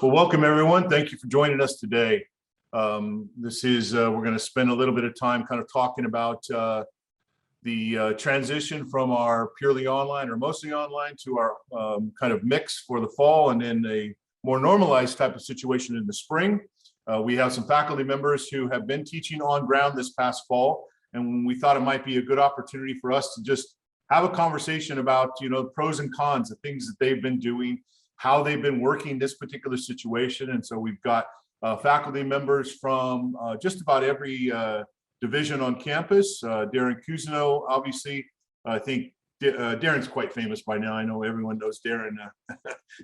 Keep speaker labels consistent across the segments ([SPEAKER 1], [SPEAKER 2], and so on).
[SPEAKER 1] Well, welcome everyone. Thank you for joining us today. This is, we're going to spend a little bit of time kind of talking about the transition from our purely online or mostly online to our kind of mix for the fall, and then a more normalized type of situation in the spring. We have some faculty members who have been teaching on ground this past fall, and we thought it might be a good opportunity for us to just have a conversation about, you know, pros and cons, the things that they've been doing, how they've been working this particular situation. And so we've got faculty members from just about every division on campus. Darren Cousineau, obviously, I think Darren's quite famous by now. I know everyone knows Darren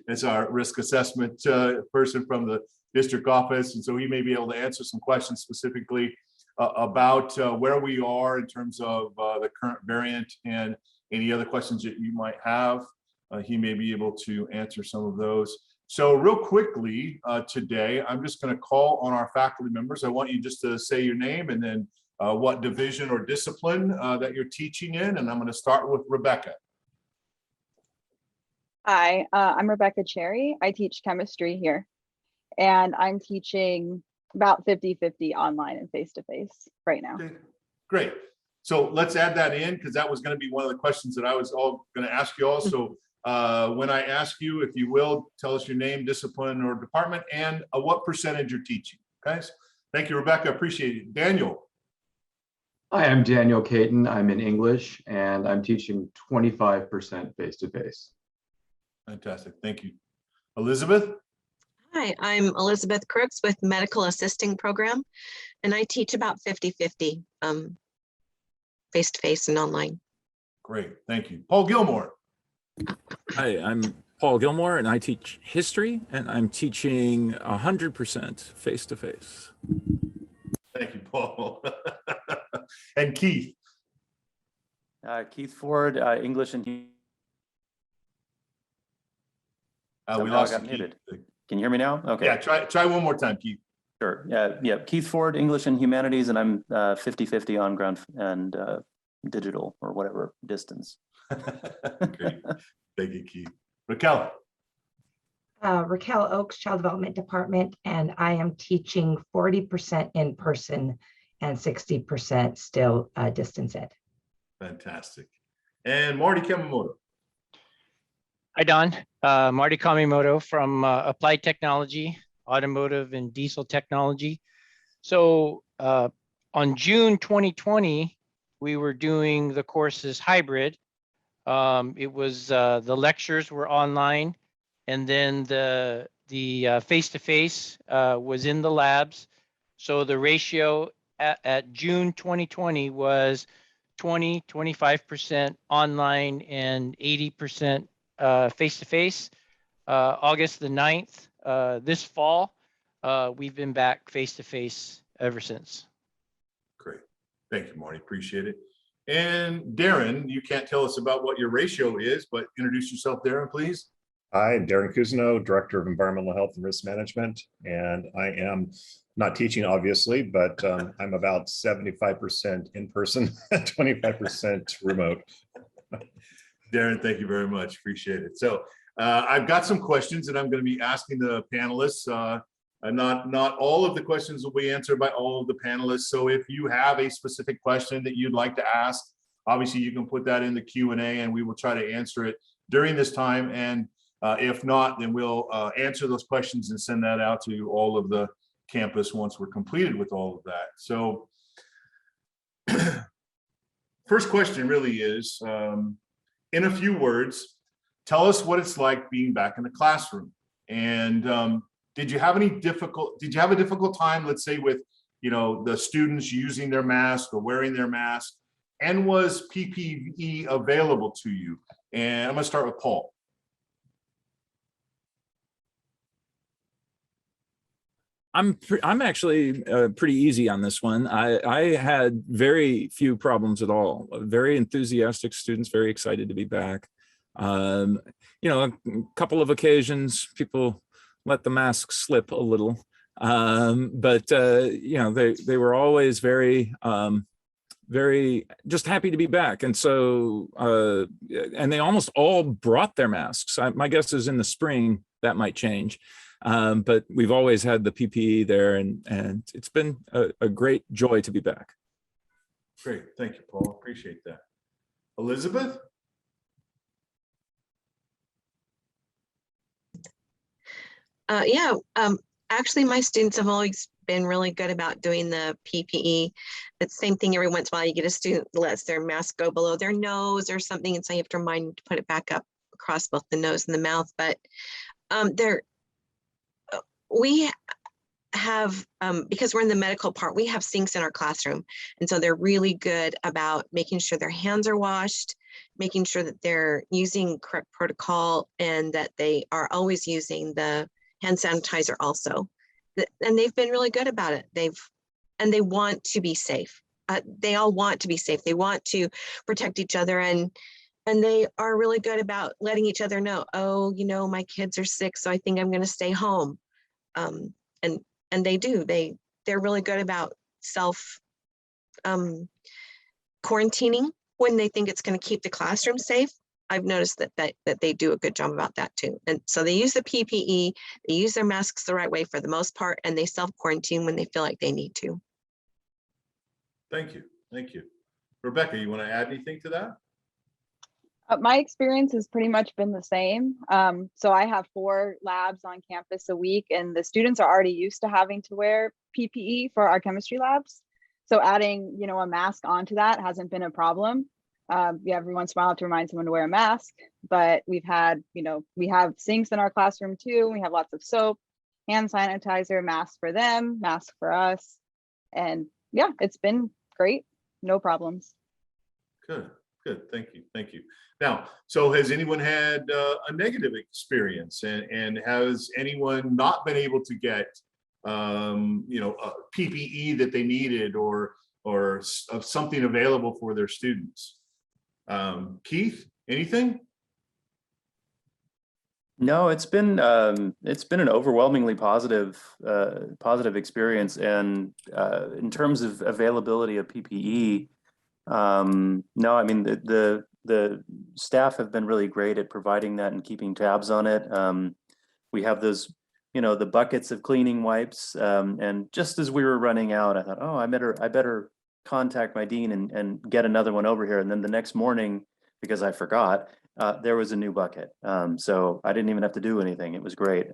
[SPEAKER 1] as our risk assessment person from the district office. And so he may be able to answer some questions specifically about where we are in terms of the current variant and any other questions that you might have. He may be able to answer some of those. So real quickly today, I'm just going to call on our faculty members. I want you just to say your name and then what division or discipline that you're teaching in. And I'm going to start with Rebecca.
[SPEAKER 2] Hi, I'm Rebecca Cherry. I teach chemistry here, and I'm teaching about 50-50 online and face-to-face right now.
[SPEAKER 1] Okay, great. So let's add that in, because that was going to be one of the questions that I was all going to ask you all. So when I ask you, if you will, tell us your name, discipline, or department, and what percentage you're teaching. Guys, thank you, Rebecca. Appreciate it. Daniel.
[SPEAKER 3] Hi, I'm Daniel Caton. I'm in English, and I'm teaching 25% face-to-face.
[SPEAKER 1] Fantastic. Thank you. Elizabeth.
[SPEAKER 4] Hi, I'm Elizabeth Crooks with Medical Assisting Program, and I teach about 50-50 face-to-face and online.
[SPEAKER 1] Great. Thank you. Paul Gilmore.
[SPEAKER 5] Hi, I'm Paul Gilmore, and I teach history, and I'm teaching 100% face-to-face.
[SPEAKER 1] Thank you, Paul. And Keith.
[SPEAKER 6] Keith Ford, English and
[SPEAKER 1] we lost
[SPEAKER 6] got muted. Can you hear me now? Okay.
[SPEAKER 1] Yeah, try one more time, Keith.
[SPEAKER 6] Sure. Yeah. Keith Ford, English and Humanities, and I'm 50-50 on ground and digital or whatever distance.
[SPEAKER 1] Great. Thank you, Keith. Raquel.
[SPEAKER 7] Raquel Oakes, Child Development Department, and I am teaching 40% in person and 60% still distance ed.
[SPEAKER 1] Fantastic. And Marty Kamamoto.
[SPEAKER 8] Hi, Don. Marty Kamimoto from Applied Technology, Automotive and Diesel Technology. So on June 2020, we were doing the courses hybrid. It was the lectures were online, and then the face-to-face was in the labs. So the ratio at June 2020 was 25% online and 80% face-to-face. August the 9th, this fall, we've been back face-to-face ever since.
[SPEAKER 1] Great. Thank you, Marty. Appreciate it. And Darren, you can't tell us about what your ratio is, but introduce yourself, Darren, please.
[SPEAKER 9] Hi, Darren Cousineau, Director of Environmental Health and Risk Management, and I am not teaching, obviously, but I'm about 75% in person, 25% remote.
[SPEAKER 1] Darren, thank you very much. Appreciate it. So I've got some questions that I'm going to be asking the panelists. Not all of the questions will be answered by all of the panelists. So if you have a specific question that you'd like to ask, obviously you can put that in the Q&A and we will try to answer it during this time. And if not, then we'll answer those questions and send that out to all of the campus once we're completed with all of that. So first question really is, in a few words, tell us what it's like being back in the classroom. And did you have a difficult time, let's say, with, you know, the students using their mask or wearing their mask? And was PPE available to you? And I'm going to start with Paul.
[SPEAKER 5] I'm actually pretty easy on this one. I had very few problems at all. Very enthusiastic students, very excited to be back. You know, a couple of occasions people let the mask slip a little, but you know, they were always very just happy to be back. And so and they almost all brought their masks. My guess is in the spring that might change. But we've always had the PPE there, and it's been a great joy to be back.
[SPEAKER 1] Great. Thank you, Paul. Appreciate that. Elizabeth?
[SPEAKER 4] Yeah, actually, my students have always been really good about doing the PPE. It's the same thing every once in a while. You get a student that lets their mask go below their nose or something, and so you have to remind them to put it back up across both the nose and the mouth. But we have, because we're in the medical part, we have sinks in our classroom. And so they're really good about making sure their hands are washed, making sure that they're using correct protocol, and that they are always using the hand sanitizer also. And they've been really good about it. And they want to be safe. They all want to be safe. They want to protect each other, and they are really good about letting each other know, oh, you know, my kids are sick, so I think I'm going to stay home. And they do. They're really good about self quarantining when they think it's going to keep the classroom safe. I've noticed that they do a good job about that too. And so they use the PPE, they use their masks the right way for the most part, and they self-quarantine when they feel like they need to.
[SPEAKER 1] Thank you. Thank you. Rebecca, you want to add anything to that?
[SPEAKER 2] My experience has pretty much been the same. So I have 4 labs on campus a week, and the students are already used to having to wear PPE for our chemistry labs. So adding, you know, a mask onto that hasn't been a problem. Every once in a while I have to remind someone to wear a mask, but we've had, you know, we have sinks in our classroom too. We have lots of soap, hand sanitizer, masks for them, masks for us. And yeah, it's been great. No problems.
[SPEAKER 1] Good, good. Thank you. Thank you. Now, so has anyone had a negative experience, and has anyone not been able to get, you know, a PPE that they needed, or something available for their students? Keith, anything?
[SPEAKER 6] No, it's been an overwhelmingly positive experience, and in terms of availability of PPE, no, I mean the staff have been really great at providing that and keeping tabs on it. We have those, you know, the buckets of cleaning wipes, and just as we were running out, I thought, oh, I better contact my dean and get another one over here. And then the next morning, because I forgot, there was a new bucket. So I didn't even have to do anything. It was great.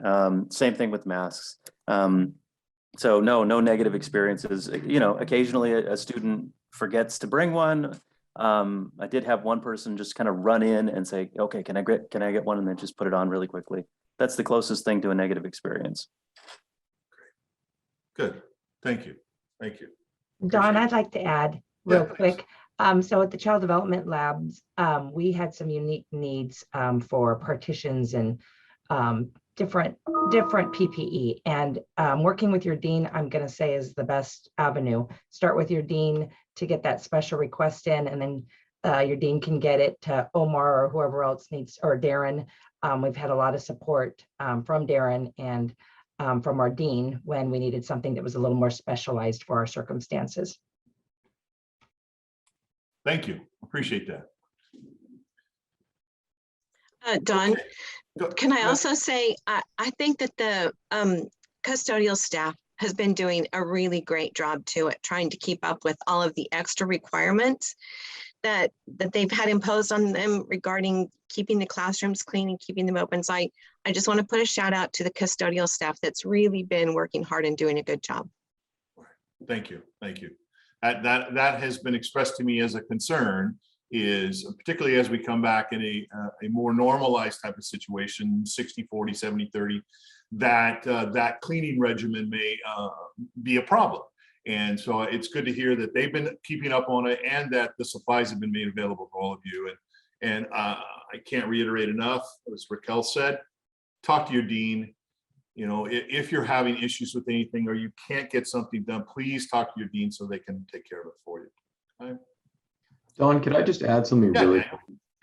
[SPEAKER 6] Same thing with masks. So no negative experiences. You know, occasionally a student forgets to bring one. I did have one person just kind of run in and say, okay, can I get one? And then just put it on really quickly. That's the closest thing to a negative experience.
[SPEAKER 1] Good. Thank you. Thank you.
[SPEAKER 7] Dawn, I'd like to add real quick. So at the Child Development Labs, we had some unique needs for partitions and different PPE. And working with your dean, I'm going to say, is the best avenue. Start with your dean to get that special request in, and then your dean can get it to Omar or whoever else needs, or Darren. We've had a lot of support from Darren and from our dean when we needed something that was a little more specialized for our circumstances.
[SPEAKER 1] Thank you. Appreciate that.
[SPEAKER 4] Dawn,
[SPEAKER 1] Okay.
[SPEAKER 4] can I also say, I think that the custodial staff has been doing a really great job too at trying to keep up with all of the extra requirements that they've had imposed on them regarding keeping the classrooms clean and keeping them open. So I just want to put a shout out to the custodial staff that's really been working hard and doing a good job.
[SPEAKER 1] Thank you. Thank you. That has been expressed to me as a concern, is particularly as we come back in a more normalized type of situation, 60-40, 70-30, that cleaning regimen may be a problem. And so it's good to hear that they've been keeping up on it, and that the supplies have been made available for all of you. And I can't reiterate enough, as Raquel said, talk to your dean. You know, if you're having issues with anything, or you can't get something done, please talk to your dean so they can take care of it for you. Okay?
[SPEAKER 3] Dawn, could I just add something really?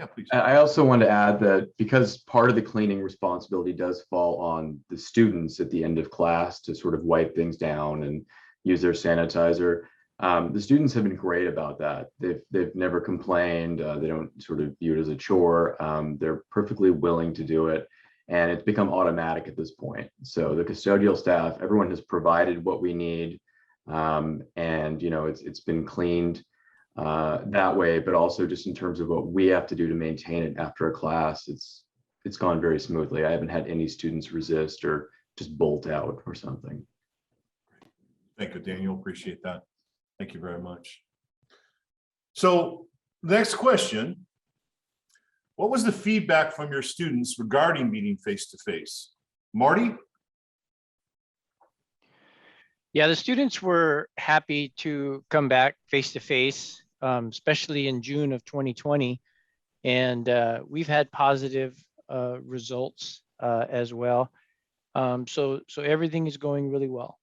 [SPEAKER 1] Yeah, please.
[SPEAKER 3] I also want to add that because part of the cleaning responsibility does fall on the students at the end of class to sort of wipe things down and use their sanitizer. The students have been great about that. They've never complained. They don't sort of view it as a chore. They're perfectly willing to do it. and it's become automatic at this point. So the custodial staff, everyone has provided what we need, and it's been cleaned that way, but also just in terms of what we have to do to maintain it after a class, it's gone very smoothly. I haven't had any students resist or just bolt out or something.
[SPEAKER 1] Thank you, Daniel. Appreciate that. Thank you very much. So next question. What was the feedback from your students regarding meeting face-to-face? Marty?
[SPEAKER 8] Yeah, the students were happy to come back face-to-face, especially in June of 2020. And we've had positive results as well. So everything is going really well.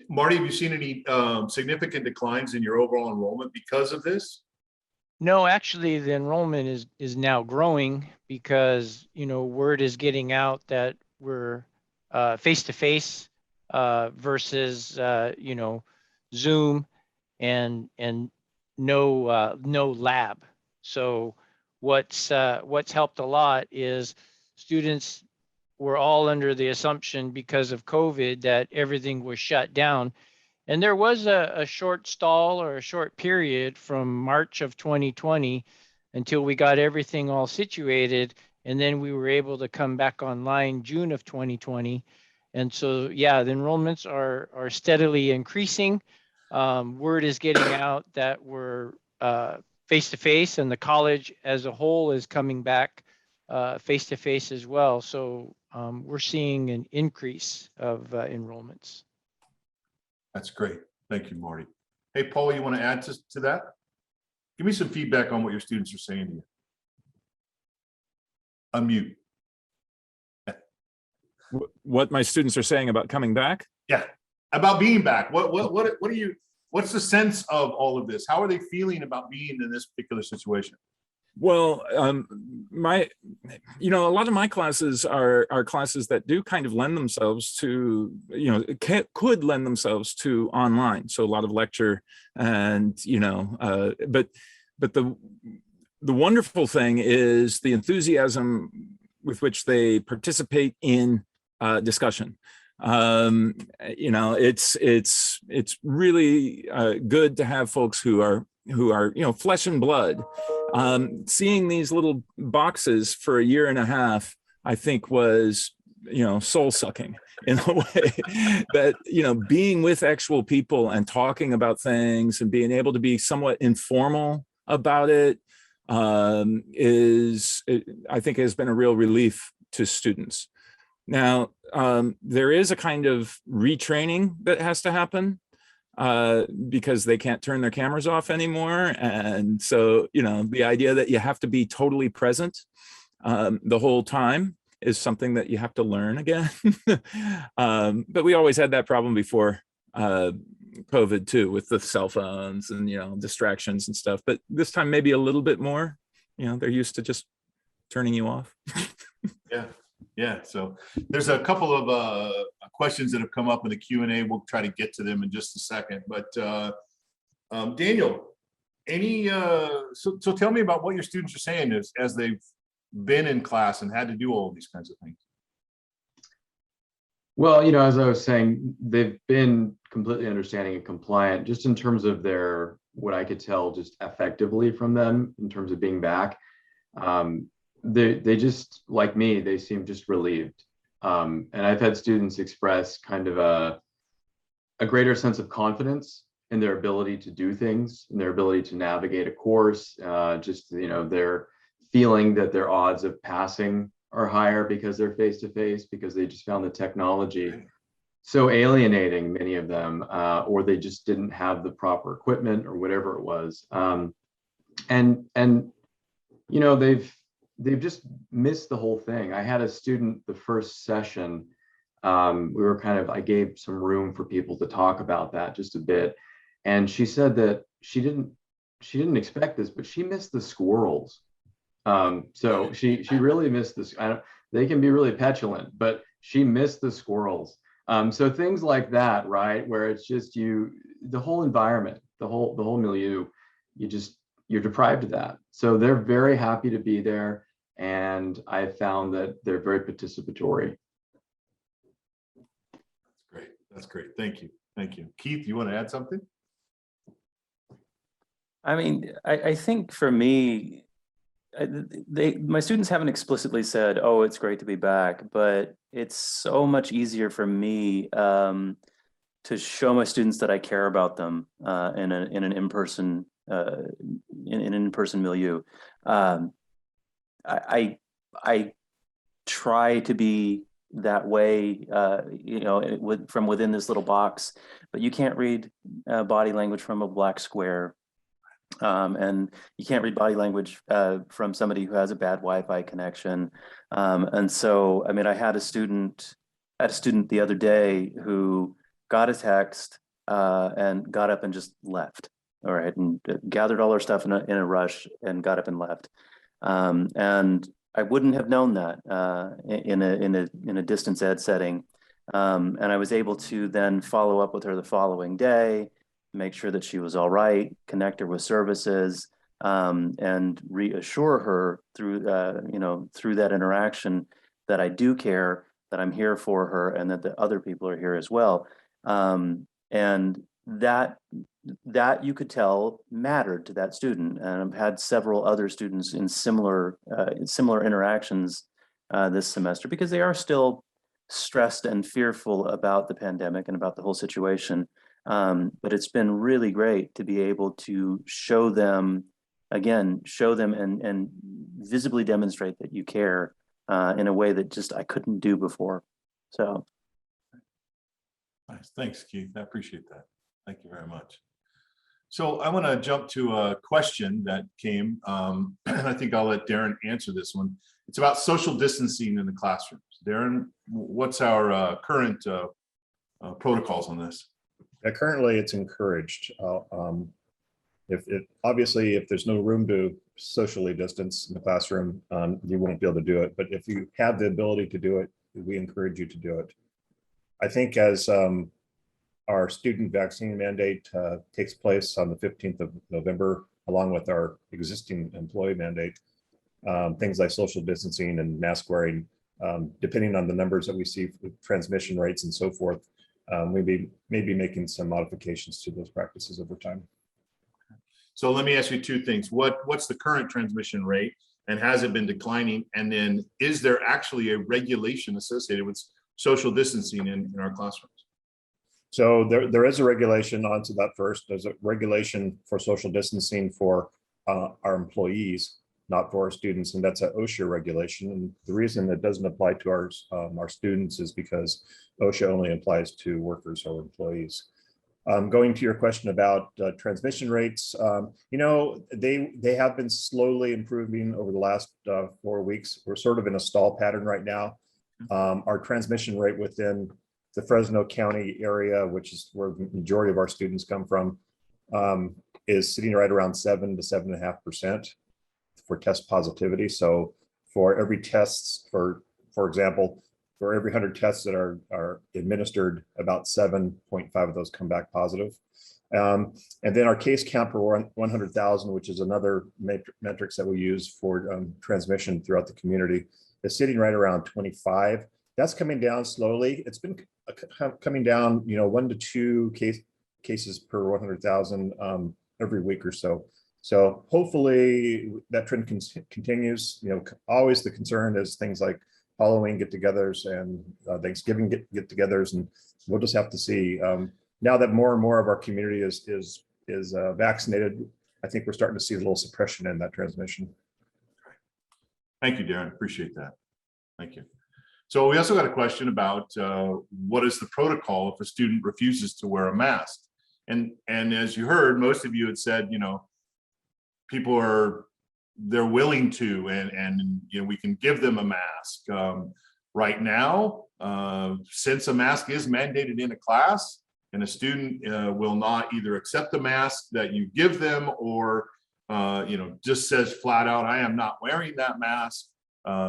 [SPEAKER 1] Marty, have you seen any significant declines in your overall enrollment because of this?
[SPEAKER 8] No, actually, the enrollment is now growing because word is getting out that we're face-to-face versus Zoom and no lab. So what's helped a lot is students were all under the assumption because of COVID that everything was shut down. And there was a short stall or a short period from March of 2020 until we got everything all situated. And then we were able to come back online June of 2020. And so, yeah, the enrollments are steadily increasing. Word is getting out that we're face-to-face, and the college as a whole is coming back face-to-face as well. So we're seeing an increase of enrollments.
[SPEAKER 1] That's great. Thank you, Marty. Hey, Paul, you want to add to that? Give me some feedback on what your students are saying to you. Unmute.
[SPEAKER 5] What my students are saying about coming back?
[SPEAKER 1] Yeah, about being back. What's the sense of all of this? How are they feeling about being in this particular situation?
[SPEAKER 5] Well, a lot of my classes are classes that do kind of lend themselves to, could lend themselves to online. So a lot of lecture and, but the wonderful thing is the enthusiasm with which they participate in discussion. It's really good to have folks who are flesh and blood. Seeing these little boxes for a year and a half, I think was, soul sucking in a way that, being with actual people and talking about things and being able to be somewhat informal about it I think has been a real relief to students. Now, there is a kind of retraining that has to happen because they can't turn their cameras off anymore. And so, the idea that you have to be totally present the whole time is something that you have to learn again. But we always had that problem before COVID too, with the cell phones and, distractions and stuff. But this time maybe a little bit more, they're used to just turning you off.
[SPEAKER 1] Yeah. So there's a couple of questions that have come up in the Q&A. We'll try to get to them in just a second. But Daniel, so tell me about what your students are saying as they've been in class and had to do all of these kinds of things.
[SPEAKER 3] Well, as I was saying, they've been completely understanding and compliant just in terms of what I could tell just effectively from them in terms of being back. They just, like me, they seem just relieved. And I've had students express kind of a greater sense of confidence in their ability to do things, in their ability to navigate a course, they're feeling that their odds of passing are higher because they're face-to-face, because they just found the technology so alienating, many of them, or they just didn't have the proper equipment or whatever it was. They've just missed the whole thing. I had a student the first session, I gave some room for people to talk about that just a bit. And she said that she didn't expect this, but she missed the squirrels. So she really missed this. They can be really petulant, but she missed the squirrels. So things like that, right? Where it's just the whole environment, the whole milieu, you're deprived of that. So they're very happy to be there. and I found that they're very participatory.
[SPEAKER 1] That's great. That's great. Thank you. Thank you. Keith, you want to add something?
[SPEAKER 6] I mean, I think for me, my students haven't explicitly said, "Oh, it's great to be back," but it's so much easier for me to show my students that I care about them in an in-person in an in-person milieu. I try to be that way, you know, from within this little box, but you can't read body language from a black square. And you can't read body language from somebody who has a bad Wi-Fi connection. And so, I mean, I had a student the other day who got a text and got up and just left. All right, and gathered all her stuff in a rush and got up and left. And I wouldn't have known that in a distance ed setting. And I was able to then follow up with her the following day, make sure that she was all right, connect her with services, and reassure her through through that interaction that I do care, that I'm here for her, and that the other people are here as well. And that you could tell mattered to that student. And I've had several other students in similar interactions this semester, because they are still stressed and fearful about the pandemic and about the whole situation. But it's been really great to be able to show them and visibly demonstrate that you care in a way that just I couldn't do before. So.
[SPEAKER 1] Nice. Thanks, Keith. I appreciate that. Thank you very much. So I want to jump to a question that came. I think I'll let Darren answer this one. It's about social distancing in the classrooms. Darren, what's our current protocols on this?
[SPEAKER 9] Currently, it's encouraged. Obviously, if there's no room to socially distance in the classroom, you won't be able to do it. But if you have the ability to do it, we encourage you to do it. I think as our student vaccine mandate takes place on the 15th of November, along with our existing employee mandate, things like social distancing and mask wearing, depending on the numbers that we see, transmission rates and so forth, we may be making some modifications to those practices over time.
[SPEAKER 1] So let me ask you two things. What's the current transmission rate, and has it been declining? And then is there actually a regulation associated with social distancing in our classrooms?
[SPEAKER 9] So there is a regulation onto that first. There's a regulation for social distancing for our employees, not for our students, and that's an OSHA regulation. And the reason it doesn't apply to our students is because OSHA only applies to workers or employees. Going to your question about transmission rates, you know, they have been slowly improving over the last 4 weeks. We're sort of in a stall pattern right now. Our transmission rate within the Fresno County area, which is where the majority of our students come from, is sitting right around 7 to 7.5% for test positivity. So for every tests, for example, for every 100 tests that are administered, about 7.5 of those come back positive. And then our case count per 100,000, which is another metrics that we use for transmission throughout the community, is sitting right around 25. That's coming down slowly. It's been coming down, you know, 1 to 2 cases per 100,000 every week or so. So hopefully that trend continues. You know, always the concern is things like Halloween get-togethers and Thanksgiving get-togethers, and we'll just have to see. Now that more and more of our community is vaccinated, I think we're starting to see a little suppression in that transmission.
[SPEAKER 1] Thank you, Darren. Appreciate that. Thank you. So we also got a question about what is the protocol if a student refuses to wear a mask? And as you heard, most of you had said, you know, they're willing to, and you know, we can give them a mask. Right now, since a mask is mandated in a class, and a student will not either accept the mask that you give them, or you know, just says flat out, I am not wearing that mask.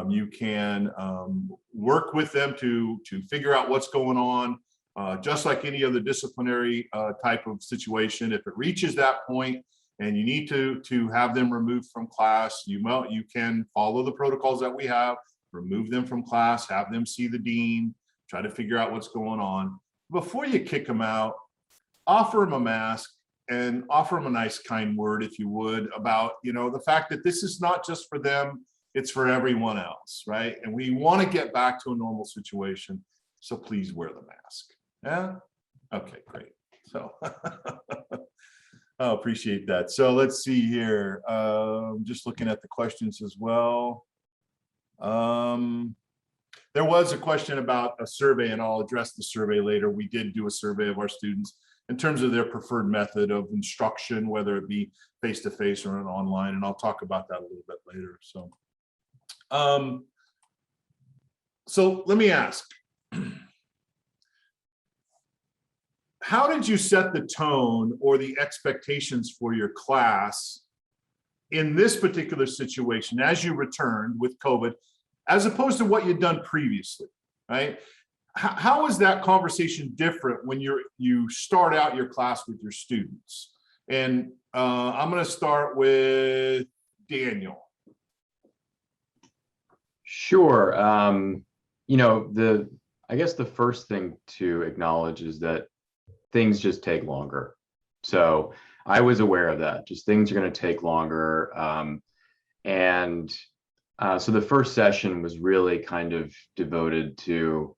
[SPEAKER 1] You can work with them to figure out what's going on, just like any other disciplinary type of situation. If it reaches that point and you need to have them removed from class, you can follow the protocols that we have, remove them from class, have them see the dean, try to figure out what's going on. Before you kick them out, offer them a mask and offer them a nice, kind word, if you would, about, the fact that this is not just for them, it's for everyone else, right? And we want to get back to a normal situation. So please wear the mask. Yeah. Okay, great. So I appreciate that. So let's see here. Just looking at the questions as well. There was a question about a survey, and I'll address the survey later. We did do a survey of our students in terms of their preferred method of instruction, whether it be face-to-face or online, and I'll talk about that a little bit later. So let me ask, how did you set the tone or the expectations for your class in this particular situation as you returned with COVID, as opposed to what you'd done previously, right? How is that conversation different when you start out your class with your students? And I'm going to start with Daniel.
[SPEAKER 3] Sure. I guess the first thing to acknowledge is that things just take longer. So I was aware of that. Just things are going to take longer. So the first session was really kind of devoted to,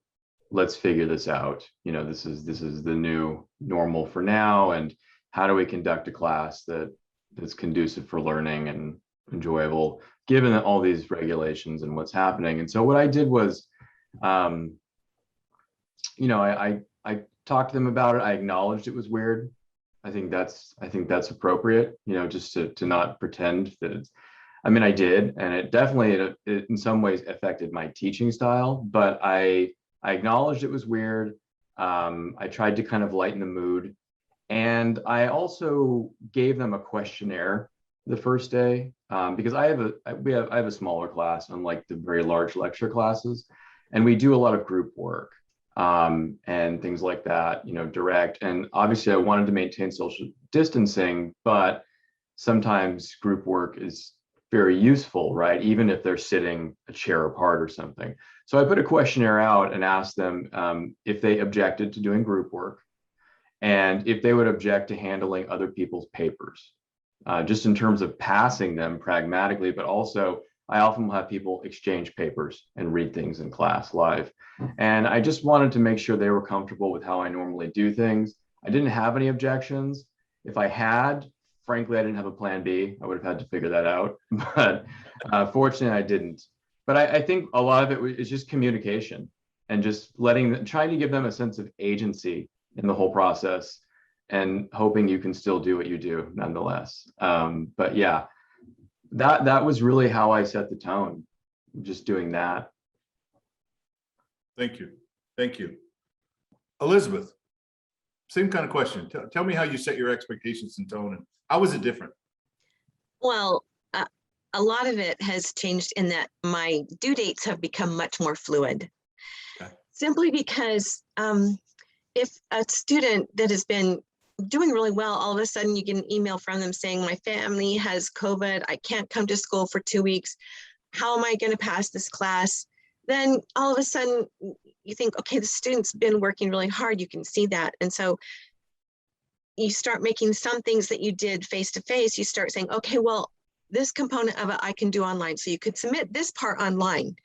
[SPEAKER 3] let's figure this out. This is the new normal for now, and how do we conduct a class that's conducive for learning and enjoyable, given all these regulations and what's happening. And so what I did was, I talked to them about it. I acknowledged it was weird. I think that's appropriate, just to not pretend that I did, and it definitely it in some ways affected my teaching style, but I acknowledged it was weird. I tried to kind of lighten the mood, and I also gave them a questionnaire the first day, because I have a smaller class, unlike the very large lecture classes, and we do a lot of group work and things like that, direct. And obviously I wanted to maintain social distancing, but sometimes group work is very useful, right? Even if they're sitting a chair apart or something. So I put a questionnaire out and asked them if they objected to doing group work, and if they would object to handling other people's papers, just in terms of passing them pragmatically, but also I often will have people exchange papers and read things in class live. And I just wanted to make sure they were comfortable with how I normally do things. I didn't have any objections. If I had, frankly, I didn't have a plan B. I would have had to figure that out, but fortunately I didn't. But I think a lot of it is just communication and just trying to give them a sense of agency in the whole process, and hoping you can still do what you do nonetheless. But yeah, that was really how I set the tone, just doing that.
[SPEAKER 1] Thank you. Elizabeth, same kind of question. Tell me how you set your expectations and tone, and how was it different?
[SPEAKER 4] Well, a lot of it has changed in that my due dates have become much more fluid. Okay. Simply because if a student that has been doing really well, all of a sudden you get an email from them saying, my family has COVID, I can't come to school for 2 weeks, how am I going to pass this class? Then all of a sudden you think, okay, the student's been working really hard, you can see that. And so you start making some things that you did face-to-face, you start saying, okay, well, this component of it I can do online. So you could submit this part online.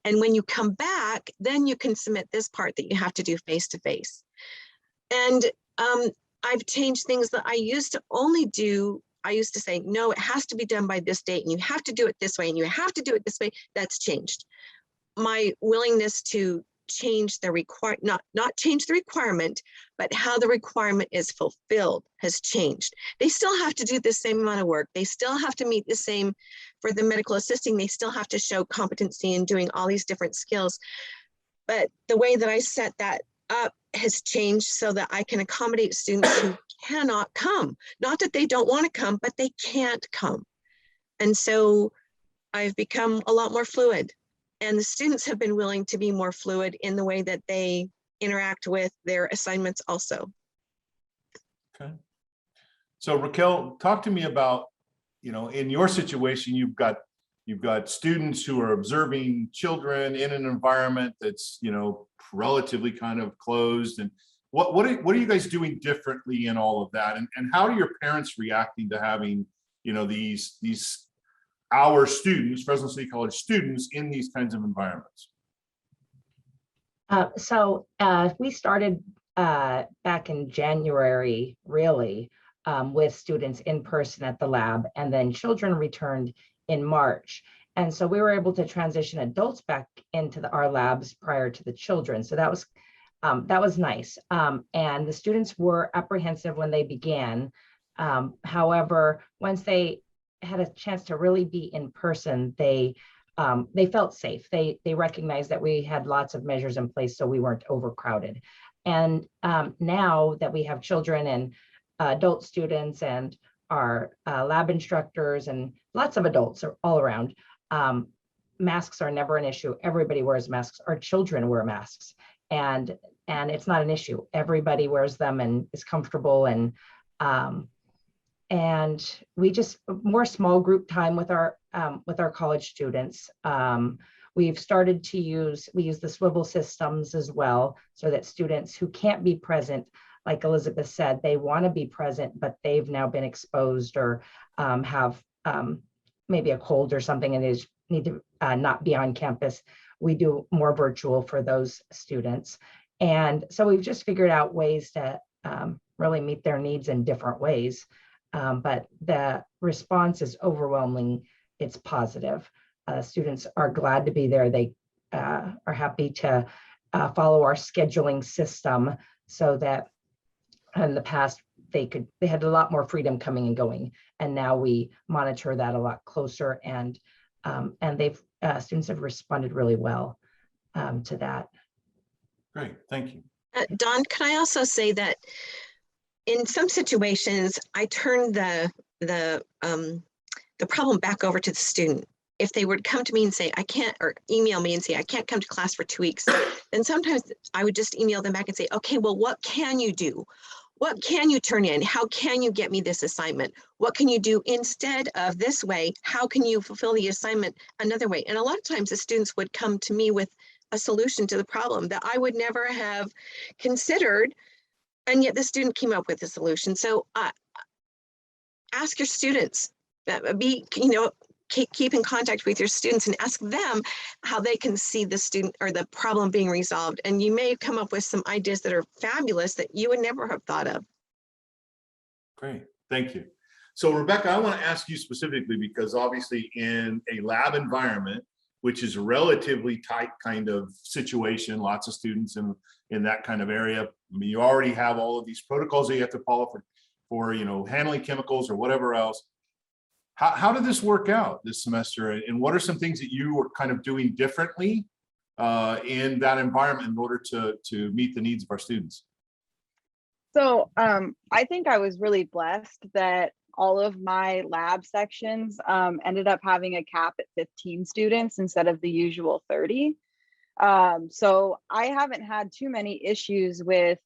[SPEAKER 4] And when you come back, then you can submit this part that you have to do face-to-face. And I've changed things that I used to only do. I used to say, no, it has to be done by this date, and you have to do it this way, and you have to do it this way. That's changed. My willingness to change the not change the requirement, but how the requirement is fulfilled has changed. They still have to do the same amount of work. They still have to meet the same, for the medical assisting, they still have to show competency in doing all these different skills. But the way that I set that up has changed so that I can accommodate students who cannot come. Not that they don't want to come, but they can't come. And so I've become a lot more fluid. And the students have been willing to be more fluid in the way that they interact with their assignments also.
[SPEAKER 1] Okay. So Raquel, talk to me about, in your situation, you've got students who are observing children in an environment that's, relatively kind of closed. And what are you guys doing differently in all of that? And how are your parents reacting to having, these our students, Fresno City College students, in these kinds of environments?
[SPEAKER 7] We started back in January, really, with students in person at the lab, and then children returned in March. And so we were able to transition adults back into our labs prior to the children. So that was nice. And the students were apprehensive when they began. However, once they had a chance to really be in person, they felt safe. They recognized that we had lots of measures in place, so we weren't overcrowded. And now that we have children and adult students and our lab instructors and lots of adults all around, masks are never an issue. Everybody wears masks. Our children wear masks, and it's not an issue. Everybody wears them and is comfortable. And we just more small group time with our college students. We've started to use the swivel systems as well, so that students who can't be present, like Elizabeth said, they want to be present, but they've now been exposed or have maybe a cold or something, and they need to not be on campus. We do more virtual for those students. And so we've just figured out ways to really meet their needs in different ways. But the response is overwhelming. It's positive. Students are glad to be there. They are happy to follow our scheduling system, so that in the past they had a lot more freedom coming and going, and now we monitor that a lot closer, and students have responded really well to that.
[SPEAKER 1] Great, thank you.
[SPEAKER 4] Dawn, can I also say that in some situations, I turn the problem back over to the student. If they would come to me and say, I can't, or email me and say, I can't come to class for 2 weeks, then sometimes I would just email them back and say, okay, well, what can you do? What can you turn in? How can you get me this assignment? What can you do instead of this way? How can you fulfill the assignment another way? And a lot of times the students would come to me with a solution to the problem that I would never have considered. And yet the student came up with a solution. So ask your students, keep in contact with your students and ask them how they can see the student or the problem being resolved. And you may come up with some ideas that are fabulous that you would never have thought of.
[SPEAKER 1] Great, thank you. So Rebecca, I want to ask you specifically, because obviously in a lab environment, which is a relatively tight kind of situation, lots of students in that kind of area, I mean, you already have all of these protocols that you have to follow for handling chemicals or whatever else. How did this work out this semester? And what are some things that you were kind of doing differently in that environment in order to meet the needs of our students?
[SPEAKER 2] So I think I was really blessed that all of my lab sections ended up having a cap at 15 students instead of the usual 30. So I haven't had too many issues with,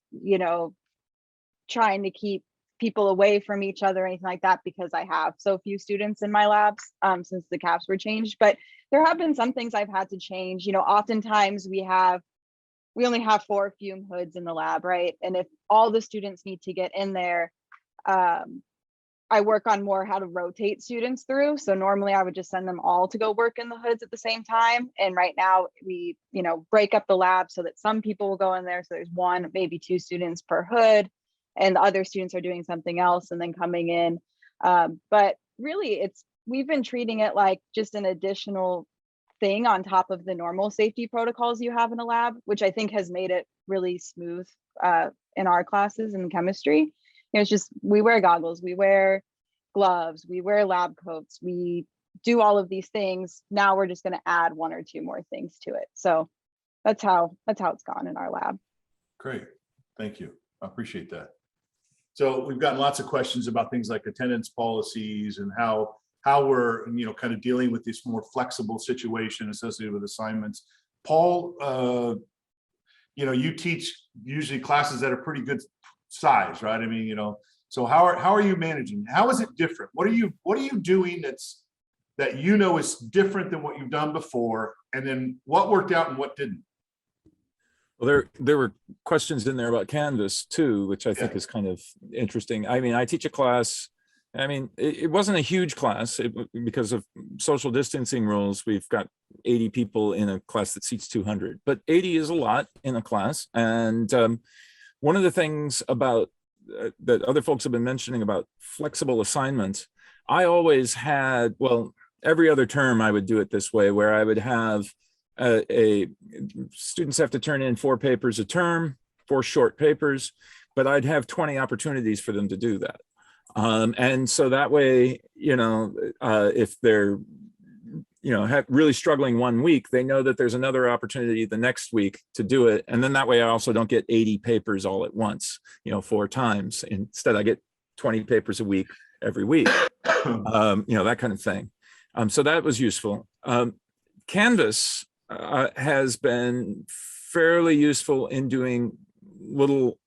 [SPEAKER 2] trying to keep people away from each other or anything like that, because I have so few students in my labs since the caps were changed. But there have been some things I've had to change. Oftentimes we only have 4 fume hoods in the lab, right? And if all the students need to get in there, I work on more how to rotate students through. So normally I would just send them all to go work in the hoods at the same time. And right now we, break up the lab so that some people will go in there. So there's 1, maybe 2 students per hood, and the other students are doing something else and then coming in. But really we've been treating it like just an additional thing on top of the normal safety protocols you have in a lab, which I think has made it really smooth in our classes in chemistry. It's just, we wear goggles, we wear gloves, we wear lab coats, we do all of these things. Now we're just going to add 1 or 2 more things to it. So that's how it's gone in our lab.
[SPEAKER 1] Great, thank you. I appreciate that. So we've gotten lots of questions about things like attendance policies and how we're kind of dealing with this more flexible situation associated with assignments. Paul, you teach usually classes that are pretty good size, right? I mean, So how are you managing? How is it different? What are you doing that you know is different than what you've done before? And then what worked out and what didn't?
[SPEAKER 5] Well, there were questions in there about Canvas too, which I think is kind of interesting. I mean, I teach a class. I mean, it wasn't a huge class because of social distancing rules. We've got 80 people in a class that seats 200, but 80 is a lot in a class. And one of the things about that other folks have been mentioning about flexible assignments, I always had, well, every other term I would do it this way, where I would have students have to turn in 4 papers a term, 4 short papers, but I'd have 20 opportunities for them to do that. And so that way, if they're, really struggling one week, they know that there's another opportunity the next week to do it. And then that way I also don't get 80 papers all at once, 4 times. Instead, I get 20 papers a week every week, that kind of thing. So that was useful. Canvas has been fairly useful in doing little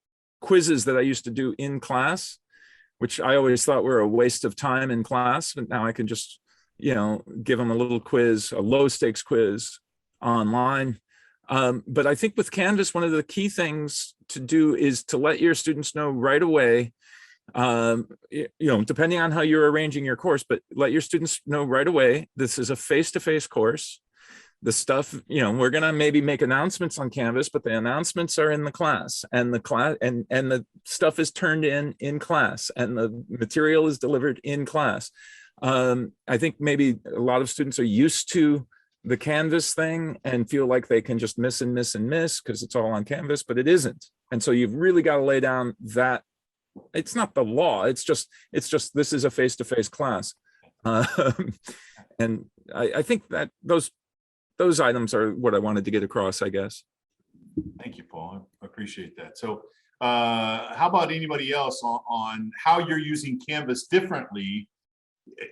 [SPEAKER 5] quizzes that I used to do in class, which I always thought were a waste of time in class. But now I can just, give them a little quiz, a low stakes quiz online. But I think with Canvas, one of the key things to do is to let your students know right away, depending on how you're arranging your course, but let your students know right away, this is a face-to-face course. The stuff, we're going to maybe make announcements on Canvas, but the announcements are in the class, and the class and the stuff is turned in class, and the material is delivered in class. I think maybe a lot of students are used to the Canvas thing and feel like they can just miss and miss and miss because it's all on Canvas, but it isn't. And so you've really got to lay down that it's not the law. It's just this is a face-to-face class. And I think that those items are what I wanted to get across, I guess.
[SPEAKER 1] Thank you, Paul. I appreciate that. So how about anybody else on how you're using Canvas differently,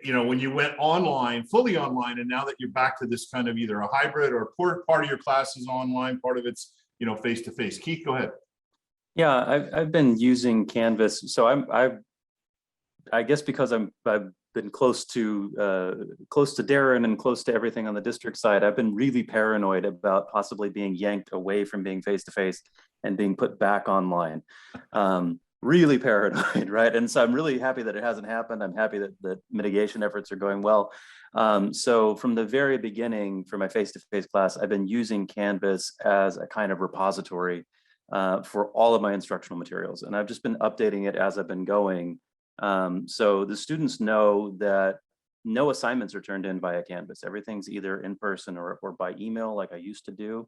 [SPEAKER 1] when you went online, fully online, and now that you're back to this kind of either a hybrid or part of your class is online, part of it's, face-to-face. Keith, go ahead.
[SPEAKER 6] Yeah, I've been using Canvas. So I guess because I've been close to Darren and close to everything on the district side, I've been really paranoid about possibly being yanked away from being face-to-face and being put back online. Really paranoid, right? And so I'm really happy that it hasn't happened. I'm happy that mitigation efforts are going well. So from the very beginning for my face-to-face class, I've been using Canvas as a kind of repository for all of my instructional materials. And I've just been updating it as I've been going. So the students know that no assignments are turned in via Canvas. Everything's either in person or by email like I used to do.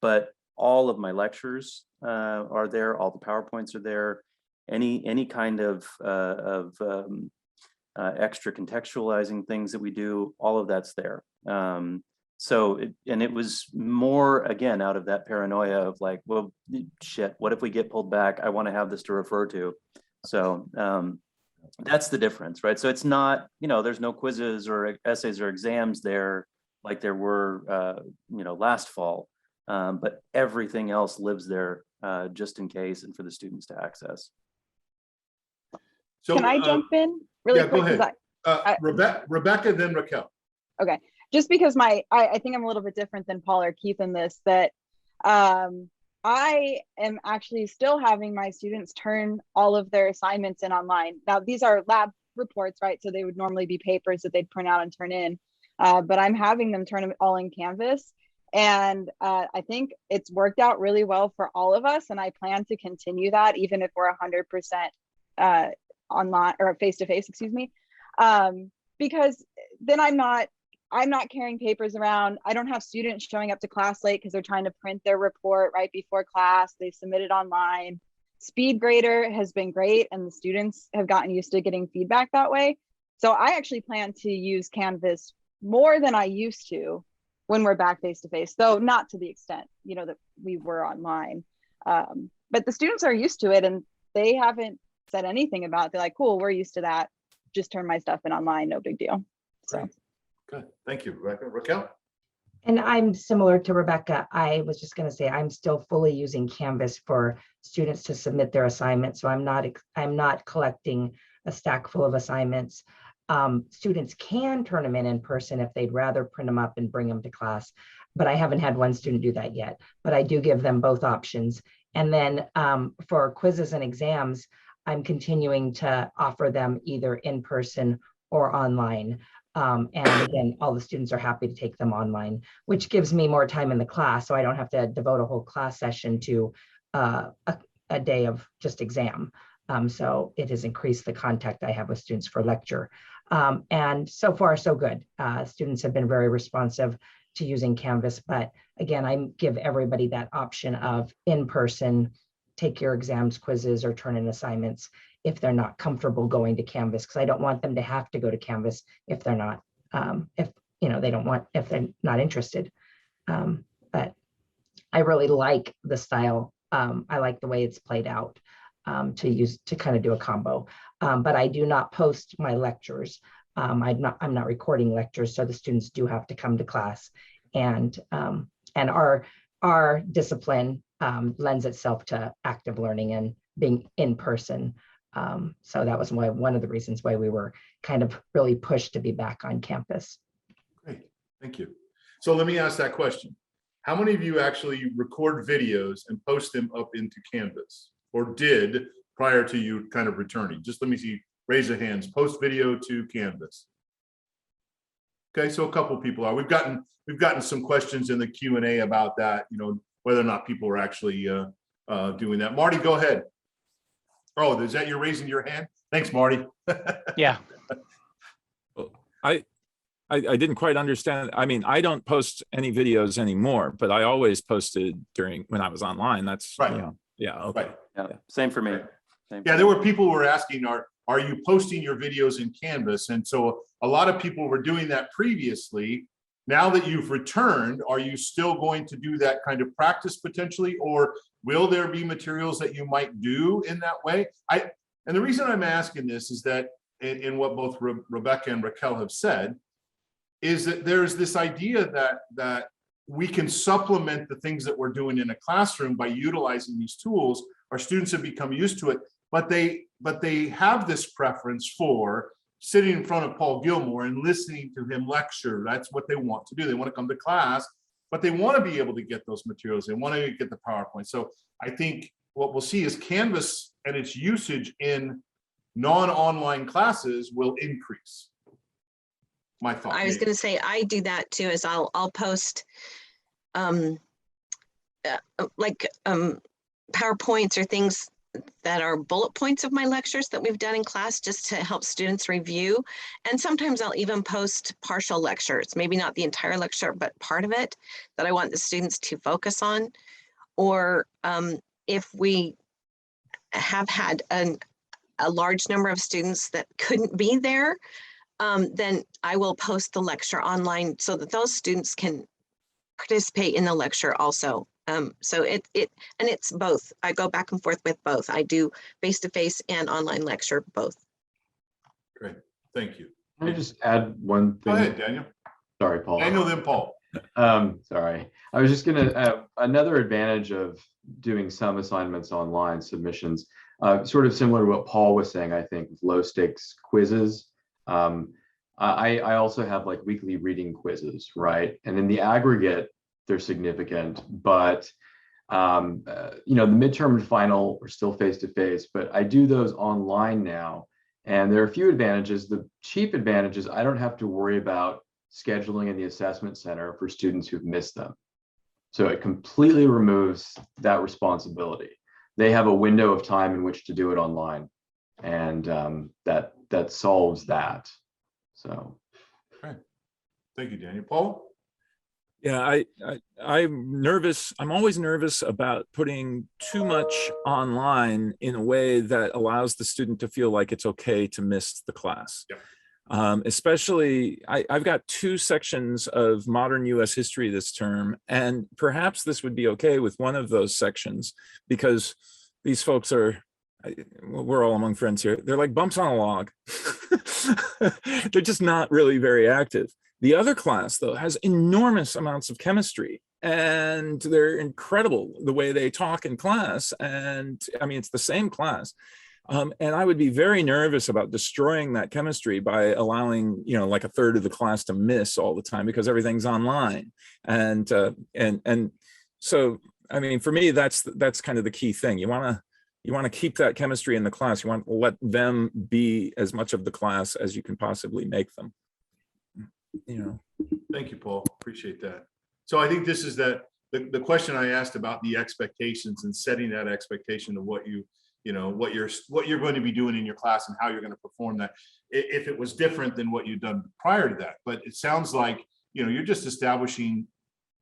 [SPEAKER 6] But all of my lectures are there. All the PowerPoints are there. Any kind of extra contextualizing things that we do, all of that's there. So it was more, again, out of that paranoia of like, well, shit, what if we get pulled back? I want to have this to refer to. So that's the difference, right? So it's not, there's no quizzes or essays or exams there like there were, last fall. But everything else lives there just in case and for the students to access.
[SPEAKER 1] So
[SPEAKER 2] can I jump in really quick?
[SPEAKER 1] Go ahead. Rebecca, then Raquel.
[SPEAKER 2] Okay. Just because I think I'm a little bit different than Paul or Keith in this, that I am actually still having my students turn all of their assignments in online. Now, these are lab reports, right? So they would normally be papers that they'd print out and turn in, but I'm having them turn them all in Canvas. And I think it's worked out really well for all of us. And I plan to continue that even if we're 100% online or face-to-face, excuse me, because then I'm not carrying papers around. I don't have students showing up to class late because they're trying to print their report right before class. They submit it online. SpeedGrader has been great, and the students have gotten used to getting feedback that way. So I actually plan to use Canvas more than I used to when we're back face-to-face, though not to the extent, that we were online. But the students are used to it, and they haven't said anything about it. They're like, cool, we're used to that. Just turn my stuff in online, no big deal. So.
[SPEAKER 1] Good, thank you, Rebecca. Raquel?
[SPEAKER 7] And I'm similar to Rebecca. I was just going to say I'm still fully using Canvas for students to submit their assignments. So I'm not collecting a stack full of assignments. Students can turn them in person if they'd rather print them up and bring them to class, but I haven't had one student do that yet. But I do give them both options. And then for quizzes and exams, I'm continuing to offer them either in person or online. And again, all the students are happy to take them online, which gives me more time in the class. So I don't have to devote a whole class session to a day of just exam. So it has increased the contact I have with students for lecture. And so far, so good. Students have been very responsive to using Canvas. But again, I give everybody that option of in person, take your exams, quizzes, or turn in assignments if they're not comfortable going to Canvas, because I don't want them to have to go to Canvas if they're not, if they're not interested. But I really like the style. I like the way it's played out to kind of do a combo. But I do not post my lectures. I'm not recording lectures, so the students do have to come to class, and our discipline lends itself to active learning and being in person. So that was one of the reasons why we were kind of really pushed to be back on campus.
[SPEAKER 1] Great, thank you. So let me ask that question. How many of you actually record videos and post them up into Canvas, or did prior to you kind of returning? Just let me see, raise your hands, post video to Canvas. Okay, so a couple people are. We've gotten some questions in the Q&A about that, whether or not people are actually doing that. Marty, go ahead. Oh, is that you raising your hand? Thanks, Marty.
[SPEAKER 8] Yeah.
[SPEAKER 5] I didn't quite understand. I mean, I don't post any videos anymore, but I always posted when I was online. That's
[SPEAKER 1] right.
[SPEAKER 5] Yeah. Okay.
[SPEAKER 1] Right.
[SPEAKER 6] Yeah. Same for me.
[SPEAKER 1] Right.
[SPEAKER 6] Same
[SPEAKER 1] Yeah, there were people who were asking, are you posting your videos in Canvas? And so a lot of people were doing that previously. Now that you've returned, are you still going to do that kind of practice potentially, or will there be materials that you might do in that way? And the reason I'm asking this is that in what both Rebecca and Raquel have said, is that there's this idea that we can supplement the things that we're doing in a classroom by utilizing these tools. Our students have become used to it, but they have this preference for sitting in front of Paul Gilmore and listening to him lecture. That's what they want to do. They want to come to class, but they want to be able to get those materials. They want to get the PowerPoint. So I think what we'll see is Canvas and its usage in non-online classes will increase. My thought.
[SPEAKER 4] I was going to say, I do that too, is I'll post PowerPoints or things that are bullet points of my lectures that we've done in class, just to help students review. And sometimes I'll even post partial lectures, maybe not the entire lecture, but part of it that I want the students to focus on. Or if we have had a large number of students that couldn't be there, then I will post the lecture online so that those students can participate in the lecture also. So it's both. I go back and forth with both. I do face-to-face and online lecture, both.
[SPEAKER 1] Great, thank you.
[SPEAKER 3] Can I just add one thing?
[SPEAKER 1] Go ahead, Daniel.
[SPEAKER 3] Sorry, Paul.
[SPEAKER 1] Daniel, then Paul.
[SPEAKER 3] Sorry. I was just gonna, another advantage of doing some assignments online, submissions, sort of similar to what Paul was saying, I think, with low stakes quizzes. I also have like weekly reading quizzes, right? And in the aggregate, they're significant, but the midterm and final are still face-to-face, but I do those online now. And there are a few advantages. The chief advantage is I don't have to worry about scheduling in the assessment center for students who've missed them. So it completely removes that responsibility. They have a window of time in which to do it online, and that solves that. So.
[SPEAKER 1] Okay. Thank you, Daniel. Paul?
[SPEAKER 5] Yeah, I'm nervous. I'm always nervous about putting too much online in a way that allows the student to feel like it's okay to miss the class. Yeah. Especially, I've got 2 sections of modern US history this term, and perhaps this would be okay with one of those sections, because these folks are, we're all among friends here, they're like bumps on a log. They're just not really very active. The other class, though, has enormous amounts of chemistry, and they're incredible the way they talk in class. And I mean, it's the same class. And I would be very nervous about destroying that chemistry by allowing, you know, like a third of the class to miss all the time because everything's online. And so, I mean, for me, that's kind of the key thing. You want to keep that chemistry in the class. You want to let them be as much of the class as you can possibly make them. You know.
[SPEAKER 1] Thank you, Paul. Appreciate that. So I think this is the question I asked about the expectations and setting that expectation of what what you're going to be doing in your class and how you're going to perform that. If it was different than what you've done prior to that, but it sounds like, you're just establishing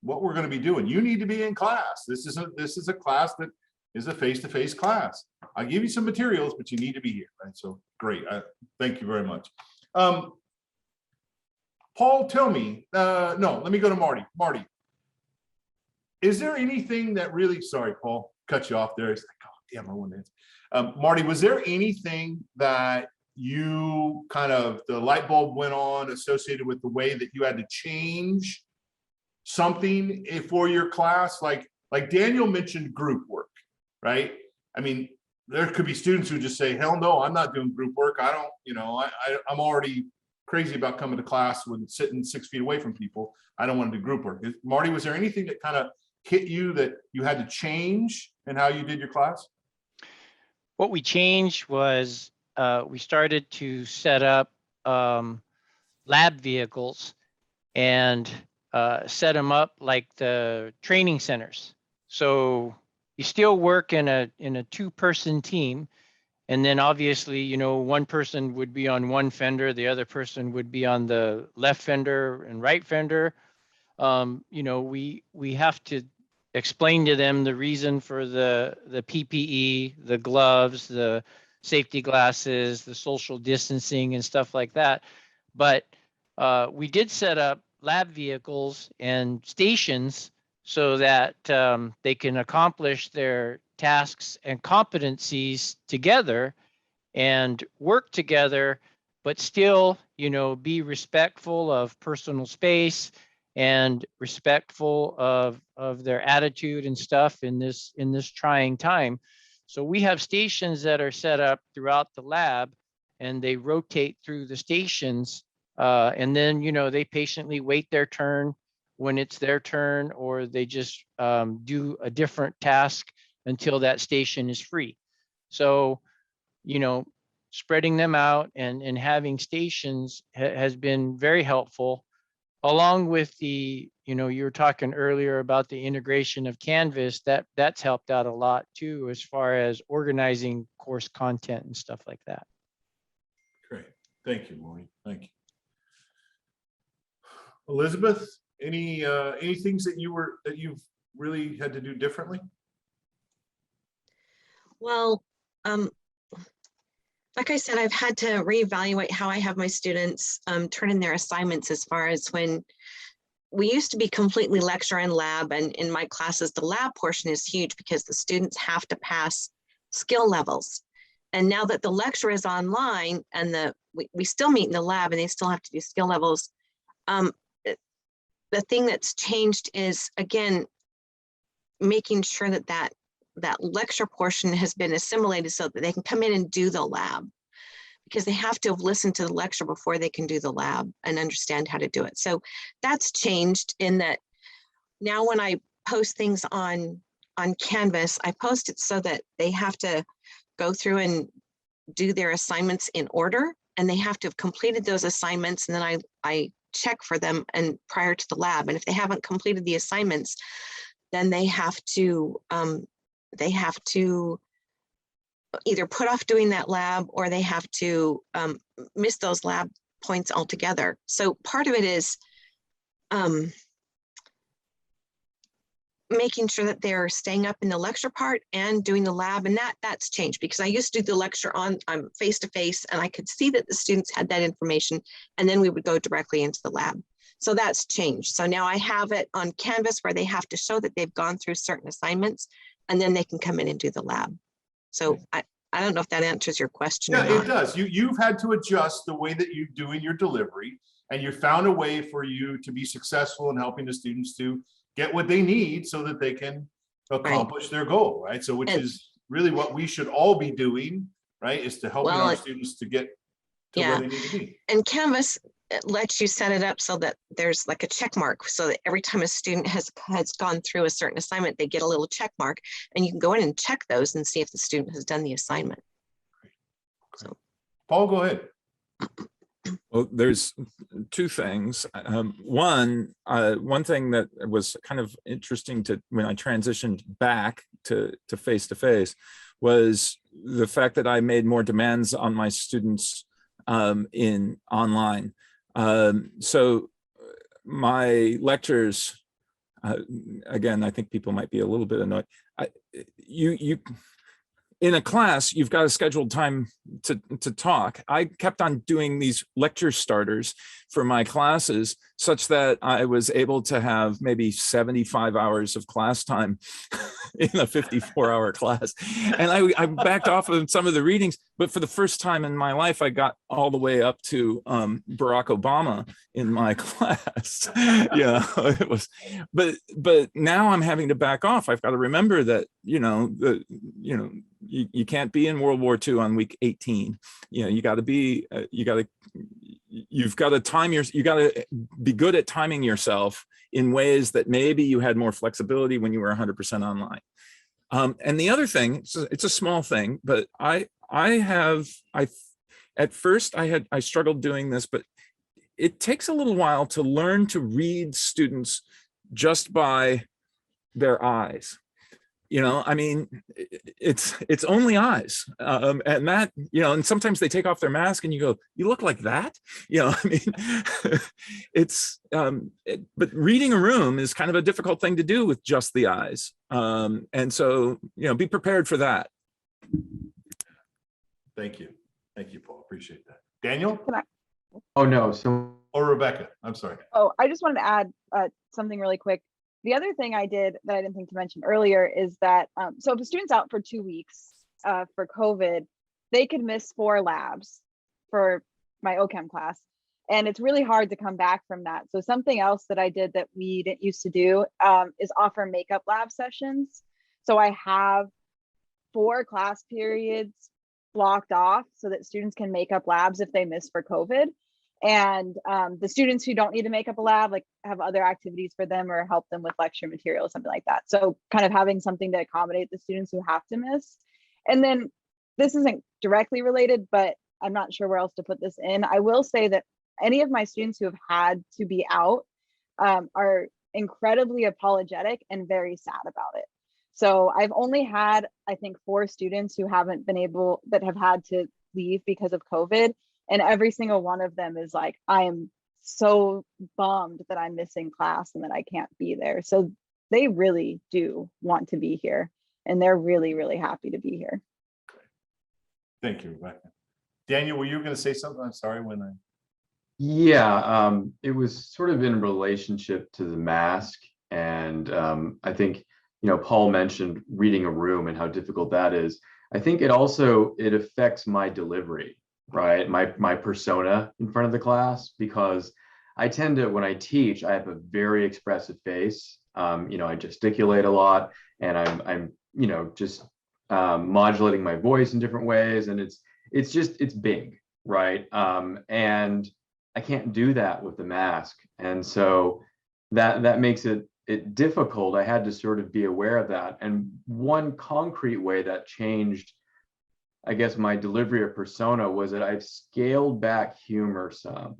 [SPEAKER 1] what we're going to be doing. You need to be in class. This is a class that is a face-to-face class. I'll give you some materials, but you need to be here, right? So great. Thank you very much. Paul, tell me, no, let me go to Marty. Marty, is there anything that really, sorry, Paul, cut you off there. It's like, oh, damn, I want to answer. Marty, was there anything that you the light bulb went on associated with the way that you had to change something for your class? Like Daniel mentioned group work, right? I mean, there could be students who just say, hell no, I'm not doing group work. I don't, I'm already crazy about coming to class with sitting 6 feet away from people. I don't want to do group work. Marty, was there anything that kind of hit you that you had to change in how you did your class?
[SPEAKER 8] What we changed was we started to set up lab vehicles and set them up like the training centers. So you still work in a 2-person team. And then obviously, one person would be on one fender, the other person would be on the left fender and right fender. We have to explain to them the reason for the PPE, the gloves, the safety glasses, the social distancing and stuff like that. But we did set up lab vehicles and stations so that they can accomplish their tasks and competencies together and work together, but still, be respectful of personal space and respectful of their attitude and stuff in this trying time. So we have stations that are set up throughout the lab, and they rotate through the stations, and then they patiently wait their turn when it's their turn, or they just do a different task until that station is free. So, spreading them out and having stations has been very helpful, along with the, you were talking earlier about the integration of Canvas. That's helped out a lot too, as far as organizing course content and stuff like that.
[SPEAKER 1] Great. Thank you, Maureen. Thank you. Elizabeth, any things that you've really had to do differently?
[SPEAKER 4] Well, like I said, I've had to reevaluate how I have my students turn in their assignments, as far as when we used to be completely lecture and lab, and in my classes, the lab portion is huge because the students have to pass skill levels. And now that the lecture is online and we still meet in the lab and they still have to do skill levels, the thing that's changed is, again, making sure that lecture portion has been assimilated so that they can come in and do the lab, because they have to have listened to the lecture before they can do the lab and understand how to do it. So that's changed in that now when I post things on Canvas, I post it so that they have to go through and do their assignments in order, and they have to have completed those assignments, and then I check for them and prior to the lab. And if they haven't completed the assignments, then they have to either put off doing that lab, or they have to miss those lab points altogether. So part of it is making sure that they're staying up in the lecture part and doing the lab, and that's changed, because I used to do the lecture on face-to-face, and I could see that the students had that information, and then we would go directly into the lab. So that's changed. So now I have it on Canvas where they have to show that they've gone through certain assignments, and then they can come in and do the lab. So I don't know if that answers your question or
[SPEAKER 1] Yeah,
[SPEAKER 4] not.
[SPEAKER 1] it does. You've had to adjust the way that you do in your delivery, and you found a way for you to be successful in helping the students to get what they need so that they can accomplish their goal, right? So, which
[SPEAKER 4] And-
[SPEAKER 1] is really what we should all be doing, right? Is to helping
[SPEAKER 4] Well,
[SPEAKER 1] our students to get to
[SPEAKER 4] yeah.
[SPEAKER 1] where they need to be.
[SPEAKER 4] And Canvas lets you set it up so that there's like a check mark, so that every time a student has gone through a certain assignment, they get a little check mark, and you can go in and check those and see if the student has done the assignment. So,
[SPEAKER 1] Paul, go ahead.
[SPEAKER 5] Well, there's two things. One thing that was kind of interesting to when I transitioned back to face-to-face was the fact that I made more demands on my students in online. So my lectures, again, I think people might be a little bit annoyed. You in a class, you've got a scheduled time to talk. I kept on doing these lecture starters for my classes such that I was able to have maybe 75 hours of class time in a 54-hour class. And I backed off of some of the readings, but for the first time in my life, I got all the way up to Barack Obama in my class. Yeah, it was, but now I'm having to back off. I've got to remember that, you can't be in World War II on week 18. You've got to be good at timing yourself in ways that maybe you had more flexibility when you were 100% online. And the other thing, it's a small thing, but at first I struggled doing this, but it takes a little while to learn to read students just by their eyes. I mean, it's only eyes, and that, and sometimes they take off their mask and you go, you look like that, I mean, but reading a room is kind of a difficult thing to do with just the eyes. And so, be prepared for that.
[SPEAKER 1] Thank you, Paul. Appreciate that. Daniel?
[SPEAKER 3] Oh, no. So,
[SPEAKER 1] or Rebecca? I'm sorry.
[SPEAKER 2] Oh, I just wanted to add something really quick. The other thing I did that I didn't think to mention earlier is that, so if a student's out for 2 weeks for COVID, they could miss 4 labs for my OChem class. And it's really hard to come back from that. So something else that I did that we didn't used to do is offer makeup lab sessions. So I have 4 class periods blocked off so that students can make up labs if they miss for COVID. And the students who don't need to make up a lab, like have other activities for them or help them with lecture material, something like that. So kind of having something to accommodate the students who have to miss. And then this isn't directly related, but I'm not sure where else to put this in. I will say that any of my students who have had to be out are incredibly apologetic and very sad about it. So I've only had, I think, 4 students who that have had to leave because of COVID. And every single one of them is like, I am so bummed that I'm missing class and that I can't be there. So they really do want to be here. And they're really, really happy to be here.
[SPEAKER 1] Thank you, Rebecca. Daniel, were you going to say something? I'm sorry
[SPEAKER 3] Yeah, it was sort of in relationship to the mask. And I think, Paul mentioned reading a room and how difficult that is. I think it affects my delivery. Right, my persona in front of the class, because I tend to, when I teach, I have a very expressive face. I gesticulate a lot, and I'm just modulating my voice in different ways, and it's big, right? And I can't do that with the mask, and so that makes it difficult. I had to sort of be aware of that, and one concrete way that changed, I guess, my delivery or persona was that I've scaled back humor some,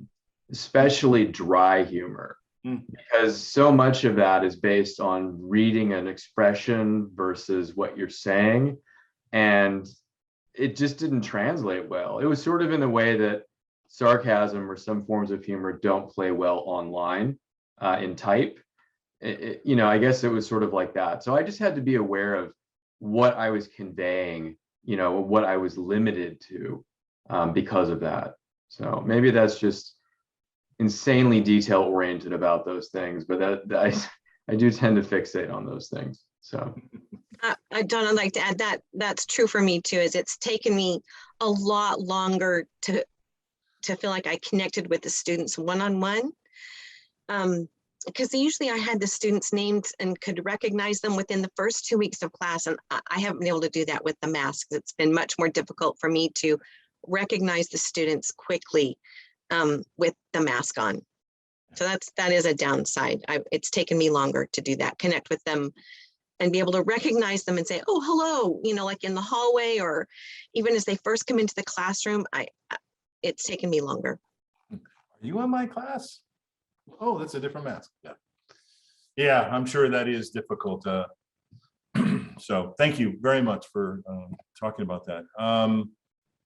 [SPEAKER 3] especially dry humor, because so much of that is based on reading an expression versus what you're saying. And it just didn't translate well. It was sort of in the way that sarcasm or some forms of humor don't play well online in type. I guess it was sort of like that. So I just had to be aware of what I was conveying, what I was limited to because of that. So maybe that's just insanely detail oriented about those things, but I do tend to fixate on those things. So
[SPEAKER 4] Don, I'd like to add that that's true for me too, is it's taken me a lot longer to feel like I connected with the students one-on-one. Because usually I had the students named and could recognize them within the first 2 weeks of class. And I haven't been able to do that with the masks. It's been much more difficult for me to recognize the students quickly with the mask on. So that is a downside. It's taken me longer to do that, connect with them and be able to recognize them and say, oh, hello, you know, like in the hallway, or even as they first come into the classroom, it's taken me longer.
[SPEAKER 1] Are you in my class? Oh, that's a different mask. Yeah. Yeah, I'm sure that is difficult. So thank you very much for talking about that.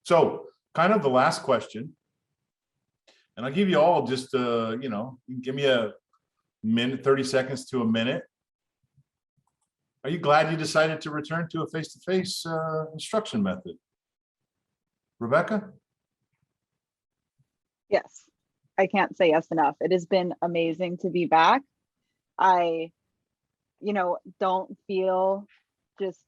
[SPEAKER 1] So kind of the last question, and I'll give you all just, you know, give me a minute, 30 seconds to a minute. Are you glad you decided to return to a face-to-face instruction method? Rebecca?
[SPEAKER 2] Yes, I can't say yes enough. It has been amazing to be back. I, you know, don't feel just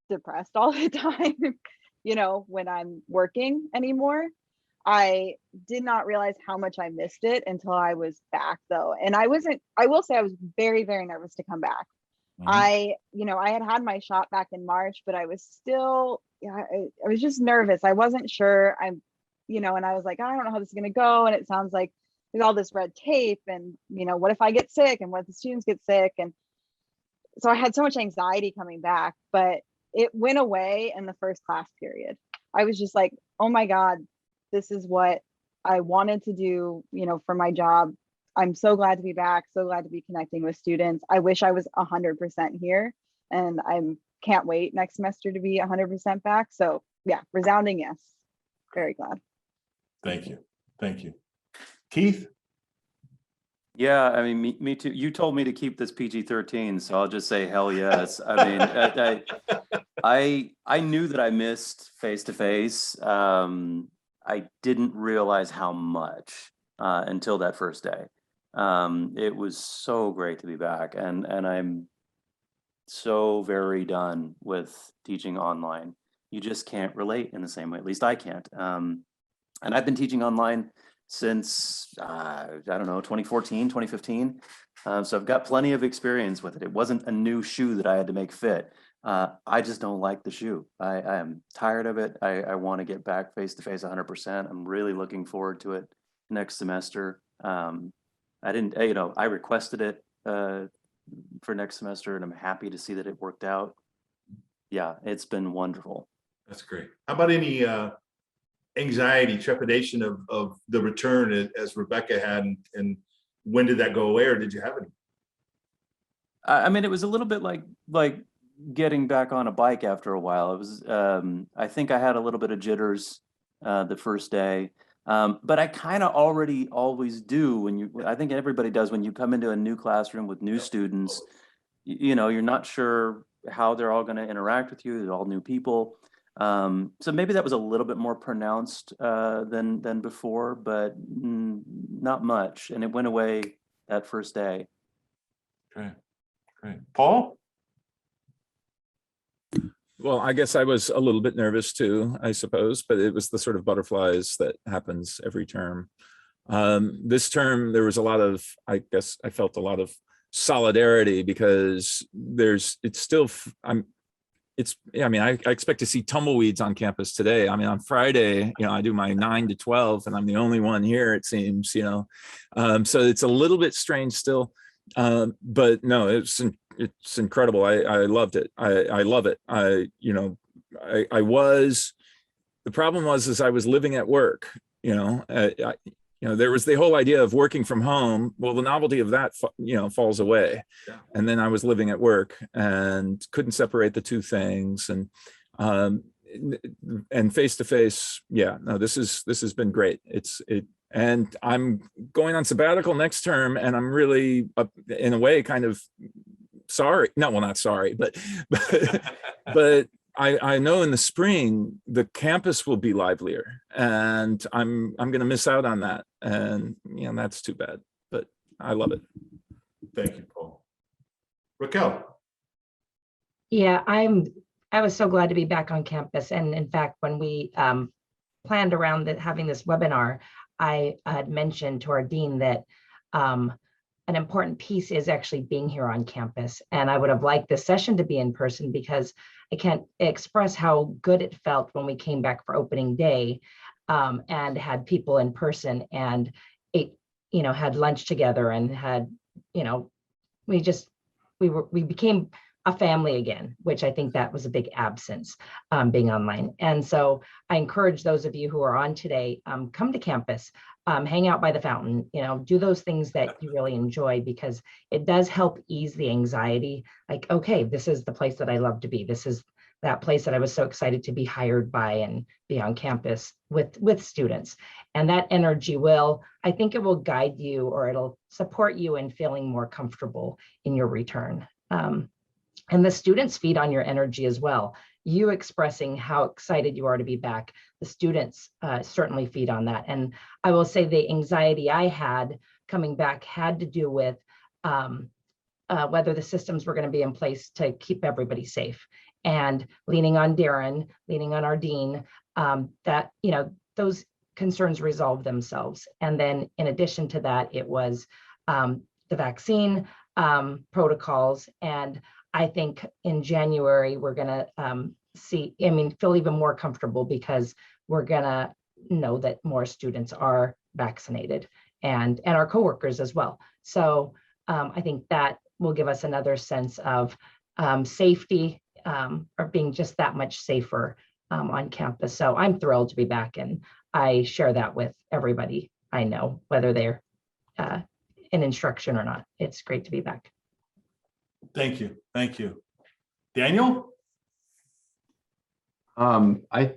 [SPEAKER 2] depressed all the time, you know, when I'm working anymore. I did not realize how much I missed it until I was back though. And I will say I was very, very nervous to come back. I had my shot back in March, but I was still, I was just nervous. I wasn't sure. And I was like, I don't know how this is going to go. And it sounds like there's all this red tape and, you know, what if I get sick and what if the students get sick? And so I had so much anxiety coming back, but it went away in the first class period. I was just like, oh my God, this is what I wanted to do, you know, for my job. I'm so glad to be back, so glad to be connecting with students. I wish I was 100% here, and I can't wait next semester to be 100% back. So yeah, resounding yes. Very glad.
[SPEAKER 1] Thank you. Thank you. Keith?
[SPEAKER 6] Yeah, I mean, me too. You told me to keep this PG-13, so I'll just say hell yes. I mean, I knew that I missed face-to-face. I didn't realize how much until that first day. It was so great to be back, and I'm so very done with teaching online. You just can't relate in the same way. At least I can't. And I've been teaching online since, I don't know, 2014, 2015. So I've got plenty of experience with it. It wasn't a new shoe that I had to make fit. I just don't like the shoe. I am tired of it. I want to get back face-to-face 100%. I'm really looking forward to it next semester. I requested it for next semester, and I'm happy to see that it worked out. Yeah, it's been wonderful.
[SPEAKER 1] That's great. How about any anxiety, trepidation of the return as Rebecca had, and when did that go away, or did you have any?
[SPEAKER 6] I mean, it was a little bit like getting back on a bike after a while. It was, I think I had a little bit of jitters the first day, but I kind of already always do I think everybody does when you come into a new classroom with new students. You know, you're not sure how they're all going to interact with you. They're all new people. So maybe that was a little bit more pronounced than before, but not much. And it went away that first day.
[SPEAKER 1] Great. Paul?
[SPEAKER 5] Well, I guess I was a little bit nervous too, I suppose, but it was the sort of butterflies that happens every term. This term, there was a lot of, I guess I felt a lot of solidarity because I expect to see tumbleweeds on campus today. I mean, on Friday, you know, I do my 9 to 12 and I'm the only one here, it seems, you know. So it's a little bit strange still, but no, it's incredible. I loved it. I love it. The problem was I was living at work, you know. There was the whole idea of working from home. Well, the novelty of that, falls away. Yeah. And then I was living at work and couldn't separate the two things. And face-to-face, yeah, no, this has been great. And I'm going on sabbatical next term, and I'm really, in a way, kind of sorry. No, well, not sorry, but I know in the spring the campus will be livelier, and I'm going to miss out on that, and that's too bad. But I love it.
[SPEAKER 1] Thank you, Paul. Raquel.
[SPEAKER 7] Yeah, I was so glad to be back on campus. And in fact, when we planned around having this webinar, I had mentioned to our dean that an important piece is actually being here on campus. And I would have liked this session to be in person because I can't express how good it felt when we came back for opening day and had people in person and ate, had lunch together and had, we became a family again, which I think that was a big absence being online. And so I encourage those of you who are on today, come to campus, hang out by the fountain, do those things that you really enjoy because it does help ease the anxiety. Like, okay, this is the place that I love to be. This is that place that I was so excited to be hired by and be on campus with students. And that energy I think it will guide you or it'll support you in feeling more comfortable in your return. And the students feed on your energy as well. You expressing how excited you are to be back, the students certainly feed on that. And I will say the anxiety I had coming back had to do with whether the systems were going to be in place to keep everybody safe. And leaning on Darren, leaning on our dean, that, those concerns resolve themselves. And then in addition to that, it was the vaccine protocols. And I think in January, we're going to feel even more comfortable because we're going to know that more students are vaccinated and our coworkers as well. So I think that will give us another sense of safety or being just that much safer on campus. So I'm thrilled to be back and I share that with everybody I know, whether they're in instruction or not. It's great to be back.
[SPEAKER 1] Thank you. Thank you. Daniel?
[SPEAKER 3] I'd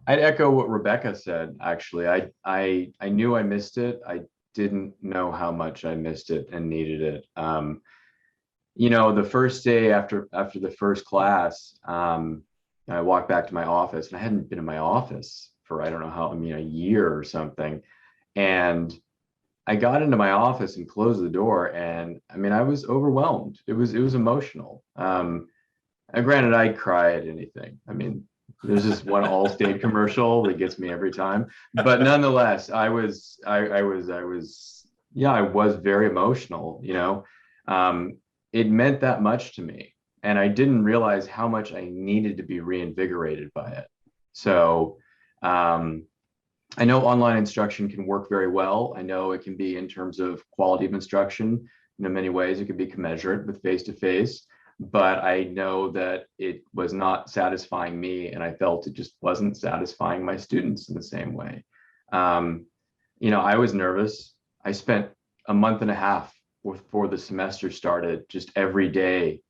[SPEAKER 3] echo what Rebecca said, actually. I knew I missed it. I didn't know how much I missed it and needed it. The first day after the first class, I walked back to my office and I hadn't been in my office for, I don't know how, a year or something. And I got into my office and closed the door and I was overwhelmed. It was emotional. And granted, I'd cry at anything. There's this one Allstate commercial that gets me every time, but nonetheless, I was very emotional, it meant that much to me. And I didn't realize how much I needed to be reinvigorated by it. So I know online instruction can work very well. I know it can be in terms of quality of instruction. In many ways, it could be commensurate with face-to-face, but I know that it was not satisfying me, and I felt it just wasn't satisfying my students in the same way. I was nervous. I spent a month and a half before the semester started, just every day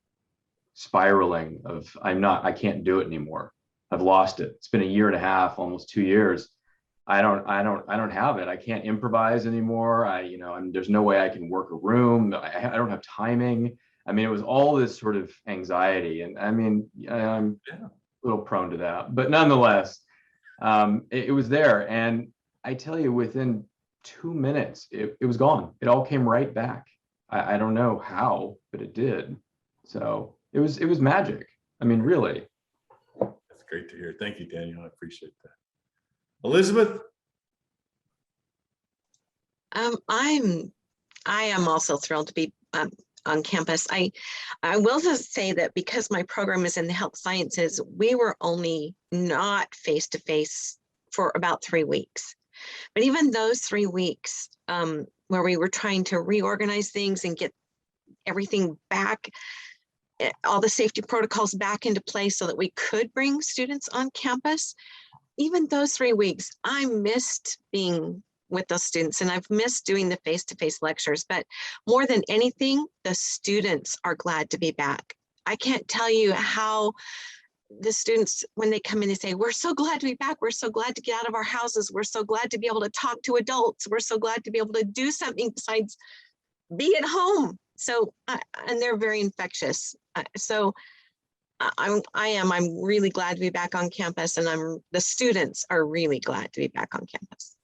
[SPEAKER 3] spiraling of I can't do it anymore. I've lost it. It's been a year and a half, almost 2 years. I don't have it. I can't improvise anymore. There's no way I can work a room. I don't have timing. It was all this sort of anxiety, and I'm a little prone to that, but nonetheless, it was there. And I tell you, within 2 minutes, it was gone. It all came right back. I don't know how, but it did. So it was magic. Really.
[SPEAKER 1] That's great to hear. Thank you, Daniel. I appreciate that. Elizabeth?
[SPEAKER 4] I am also thrilled to be on campus. I will just say that because my program is in the health sciences, we were only not face-to-face for about 3 weeks. But even those 3 weeks where we were trying to reorganize things and get everything back, all the safety protocols back into place so that we could bring students on campus, even those 3 weeks, I missed being with those students and I've missed doing the face-to-face lectures, but more than anything, the students are glad to be back. I can't tell you how the students, when they come in, they say, we're so glad to be back. We're so glad to get out of our houses. We're so glad to be able to talk to adults. We're so glad to be able to do something besides be at home. So, and they're very infectious. I'm really glad to be back on campus, and the students are really glad to be back on campus.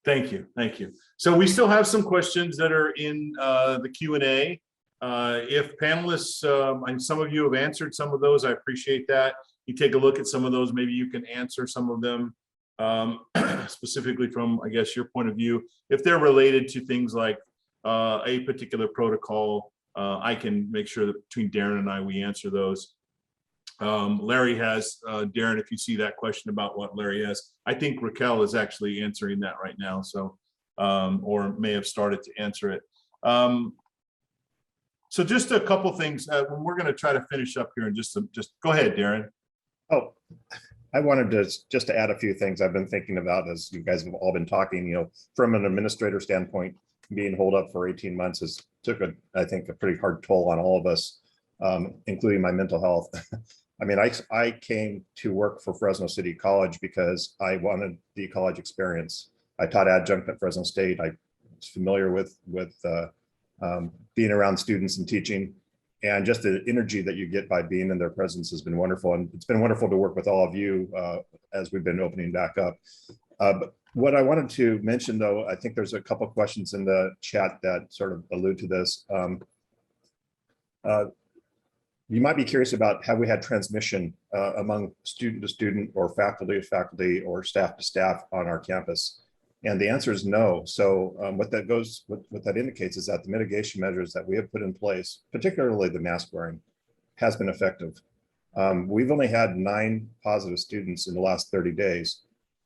[SPEAKER 1] Thank you. Thank you. So we still have some questions that are in the Q&A. If panelists, and some of you have answered some of those, I appreciate that. You take a look at some of those, maybe you can answer some of them specifically from, I guess, your point of view. If they're related to things like a particular protocol, I can make sure that between Darren and I, we answer those. Larry has, Darren, if you see that question about what Larry has, I think Raquel is actually answering that right now. So, or may have started to answer it. So just a couple things. We're going to try to finish up here and just go ahead, Darren.
[SPEAKER 9] Oh, I wanted to just to add a few things I've been thinking about as you guys have all been talking, from an administrator standpoint, being holed up for 18 months has took I think a pretty hard toll on all of us, including my mental health. I mean, I came to work for Fresno City College because I wanted the college experience. I taught adjunct at Fresno State. I was familiar with being around students and teaching, and just the energy that you get by being in their presence has been wonderful. And it's been wonderful to work with all of you as we've been opening back up. But what I wanted to mention, though, I think there's a couple of questions in the chat that sort of allude to this. You might be curious about have we had transmission among student to student or faculty to faculty or staff to staff on our campus? And the answer is no. So what that indicates is that the mitigation measures that we have put in place, particularly the mask wearing, has been effective. We've only had 9 positive students in the last 30 days,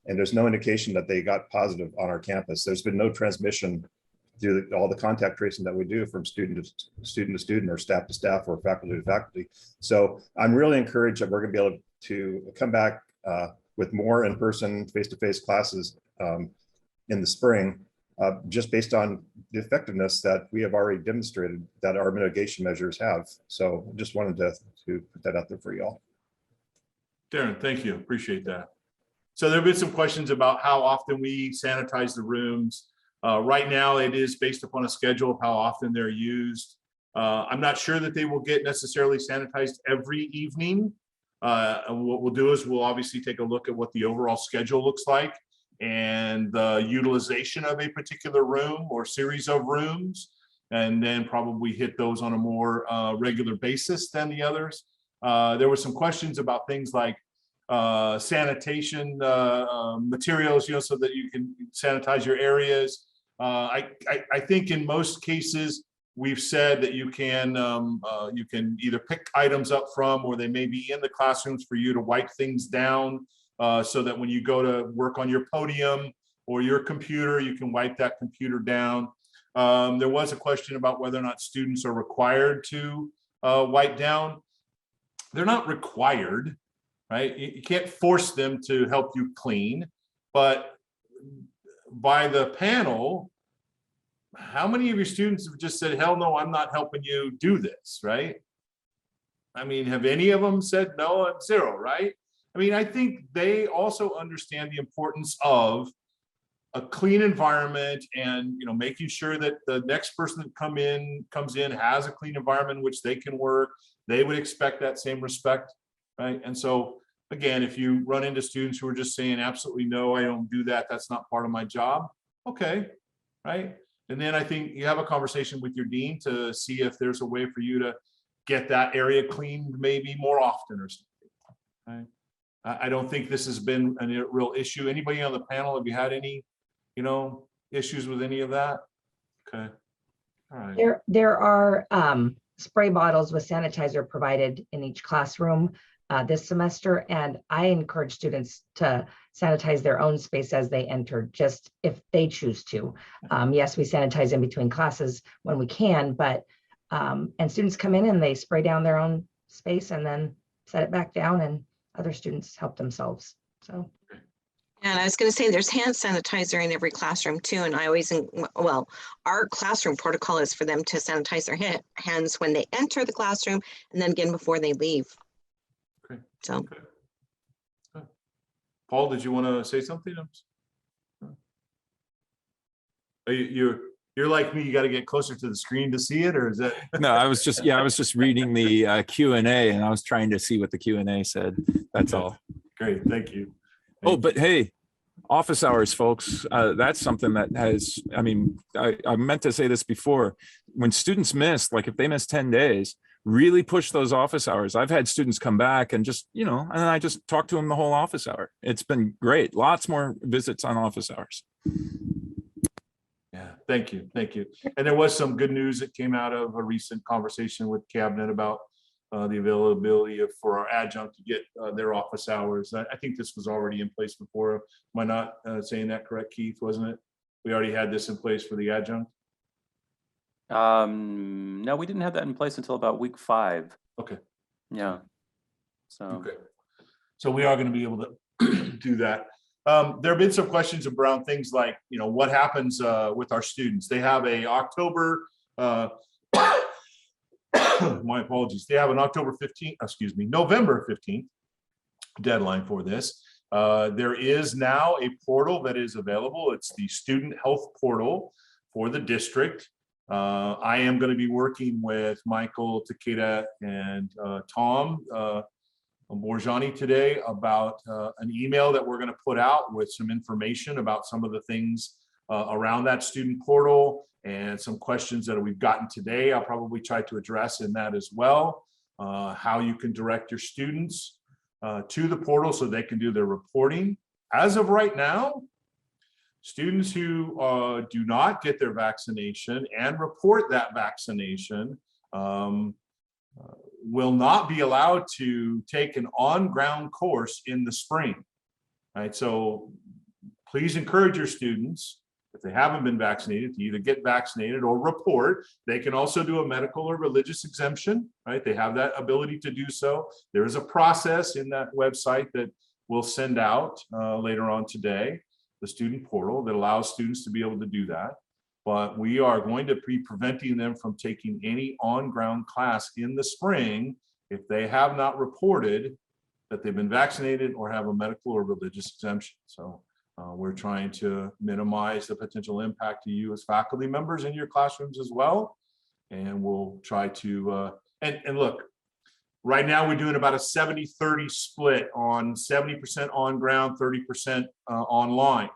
[SPEAKER 9] and there's no indication that they got positive on our campus. There's been no transmission through all the contact tracing that we do from student to student or staff to staff or faculty to faculty. So I'm really encouraged that we're going to be able to come back with more in-person face-to-face classes in the spring, just based on the effectiveness that we have already demonstrated that our mitigation measures have. So just wanted to put that out there for y'all.
[SPEAKER 1] Darren, thank you. Appreciate that. So there have been some questions about how often we sanitize the rooms. Right now, it is based upon a schedule of how often they're used. I'm not sure that they will get necessarily sanitized every evening. What we'll do is we'll obviously take a look at what the overall schedule looks like and the utilization of a particular room or series of rooms, and then probably hit those on a more regular basis than the others. There were some questions about things like sanitation materials, so that you can sanitize your areas. I think in most cases we've said that you can either pick items up from, or they may be in the classrooms for you to wipe things down, so that when you go to work on your podium or your computer, you can wipe that computer down. There was a question about whether or not students are required to wipe down. They're not required, right? You can't force them to help you clean, but by the panel, how many of your students have just said, hell no, I'm not helping you do this, right? I mean, have any of them said no? I'm 0, right? I mean, I think they also understand the importance of a clean environment and, making sure that the next person that comes in has a clean environment in which they can work. They would expect that same respect, right? And so again, if you run into students who are just saying, absolutely no, I don't do that, that's not part of my job, okay, right? And then I think you have a conversation with your dean to see if there's a way for you to get that area cleaned maybe more often or something, right? I don't think this has been a real issue. Anybody on the panel, have you had any, issues with any of that? Okay, all right.
[SPEAKER 7] There are spray bottles with sanitizer provided in each classroom this semester, and I encourage students to sanitize their own space as they enter, just if they choose to. Yes, we sanitize in between classes when we can, but and students come in and they spray down their own space and then set it back down, and other students help themselves. So.
[SPEAKER 4] And I was going to say there's hand sanitizer in every classroom too. And I always, well, our classroom protocol is for them to sanitize their hands when they enter the classroom and then again before they leave.
[SPEAKER 1] Okay.
[SPEAKER 4] So.
[SPEAKER 1] Okay. Paul, did you want to say something? You're like me, you got to get closer to the screen to see it, or is that?
[SPEAKER 5] No, I was just reading the Q&A, and I was trying to see what the Q&A said. That's all.
[SPEAKER 1] Great, thank you.
[SPEAKER 5] Oh, but hey, Office hours, folks. That's something that has, I mean, I meant to say this before. When students miss, like if they miss 10 days, really push those office hours. I've had students come back and just, you know, and I just talk to them the whole office hour. It's been great. Lots more visits on office hours.
[SPEAKER 1] Yeah, thank you. Thank you. And there was some good news that came out of a recent conversation with Cabinet about the availability for our adjunct to get their office hours. I think this was already in place before. Am I not saying that correct, Keith? Wasn't it? We already had this in place for the adjunct?
[SPEAKER 6] No, we didn't have that in place until about week 5.
[SPEAKER 1] Okay.
[SPEAKER 6] Yeah. So.
[SPEAKER 1] Okay. So we are going to be able to do that. There have been some questions around things like, you know, what happens with our students. They have a October, my apologies. They have an October 15th, excuse me, November 15th deadline for this. There is now a portal that is available. It's the Student Health Portal for the district. I am going to be working with Michael, Takeda, and Tom Borjani today about an email that we're going to put out with some information about some of the things around that student portal and some questions that we've gotten today. I'll probably try to address in that as well. How you can direct your students to the portal so they can do their reporting. As of right now, students who do not get their vaccination and report that vaccination will not be allowed to take an on-ground course in the spring. Right, so please encourage your students, if they haven't been vaccinated, to either get vaccinated or report. They can also do a medical or religious exemption, right? They have that ability to do so. There is a process in that website that we'll send out later on today, the student portal, that allows students to be able to do that. But we are going to be preventing them from taking any on-ground class in the spring if they have not reported that they've been vaccinated or have a medical or religious exemption. So we're trying to minimize the potential impact to you as faculty members in your classrooms as well. And we'll try to, and look, right now we're doing about a 70-30 split on 70% on ground, 30% online.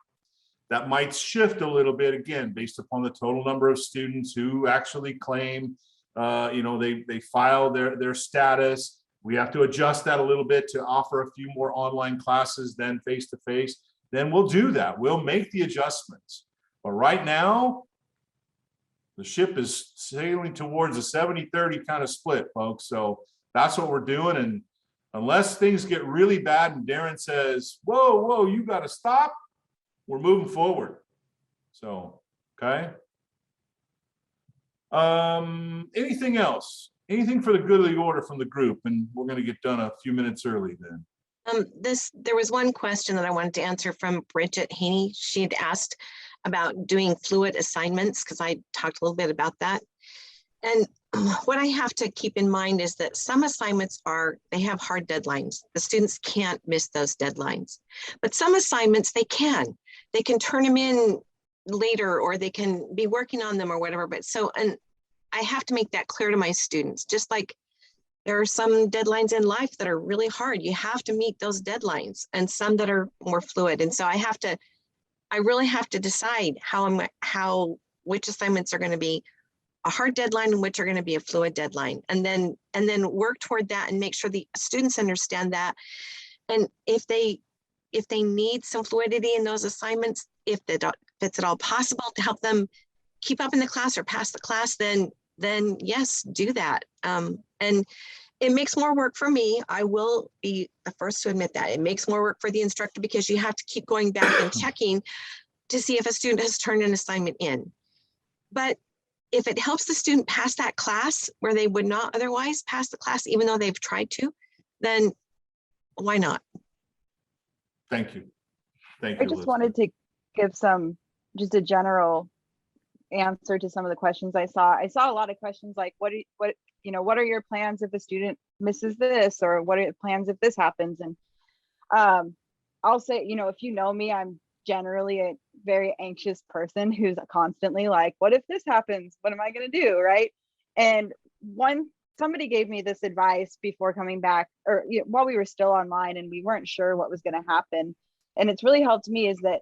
[SPEAKER 1] That might shift a little bit, again, based upon the total number of students who actually claim, you know, they file their status. We have to adjust that a little bit to offer a few more online classes than face-to-face. Then we'll do that. We'll make the adjustments. But right now, the ship is sailing towards a 70-30 kind of split, folks. So that's what we're doing. And unless things get really bad and Darren says, whoa, you got to stop, we're moving forward. So, okay. Anything else? Anything for the good of the order from the group? And we're going to get done a few minutes early then.
[SPEAKER 4] There was one question that I wanted to answer from Bridget Haney. She had asked about doing fluid assignments, because I talked a little bit about that. And what I have to keep in mind is that some assignments they have hard deadlines. The students can't miss those deadlines. But some assignments they can. They can turn them in later, or they can be working on them or whatever. But and I have to make that clear to my students, just like there are some deadlines in life that are really hard. You have to meet those deadlines, and some that are more fluid. And so I really have to decide which assignments are going to be a hard deadline and which are going to be a fluid deadline, and then work toward that and make sure the students understand that. And if they need some fluidity in those assignments, if it's at all possible to help them keep up in the class or pass the class, then yes, do that. And it makes more work for me. I will be the first to admit that. It makes more work for the instructor, because you have to keep going back and checking to see if a student has turned an assignment in. But if it helps the student pass that class where they would not otherwise pass the class, even though they've tried to, then why not?
[SPEAKER 1] Thank you. Thank you.
[SPEAKER 2] I just wanted to give just a general answer to some of the questions I saw. I saw a lot of questions like, what are your plans if a student misses this, or what are your plans if this happens? And I'll say, if you know me, I'm generally a very anxious person who's constantly like, what if this happens? What am I going to do? Right. And somebody gave me this advice before coming back, or while we were still online and we weren't sure what was going to happen. and it's really helped me, is that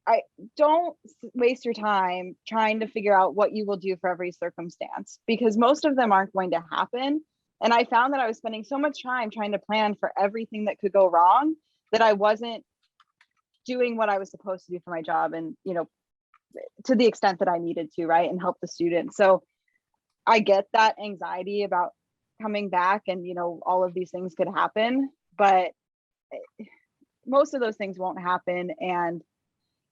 [SPEAKER 2] I don't waste your time trying to figure out what you will do for every circumstance, because most of them aren't going to happen. And I found that I was spending so much time trying to plan for everything that could go wrong that I wasn't doing what I was supposed to do for my job, and, you know, to the extent that I needed to, right, and help the students. So I get that anxiety about coming back, and, you know, all of these things could happen, but most of those things won't happen. And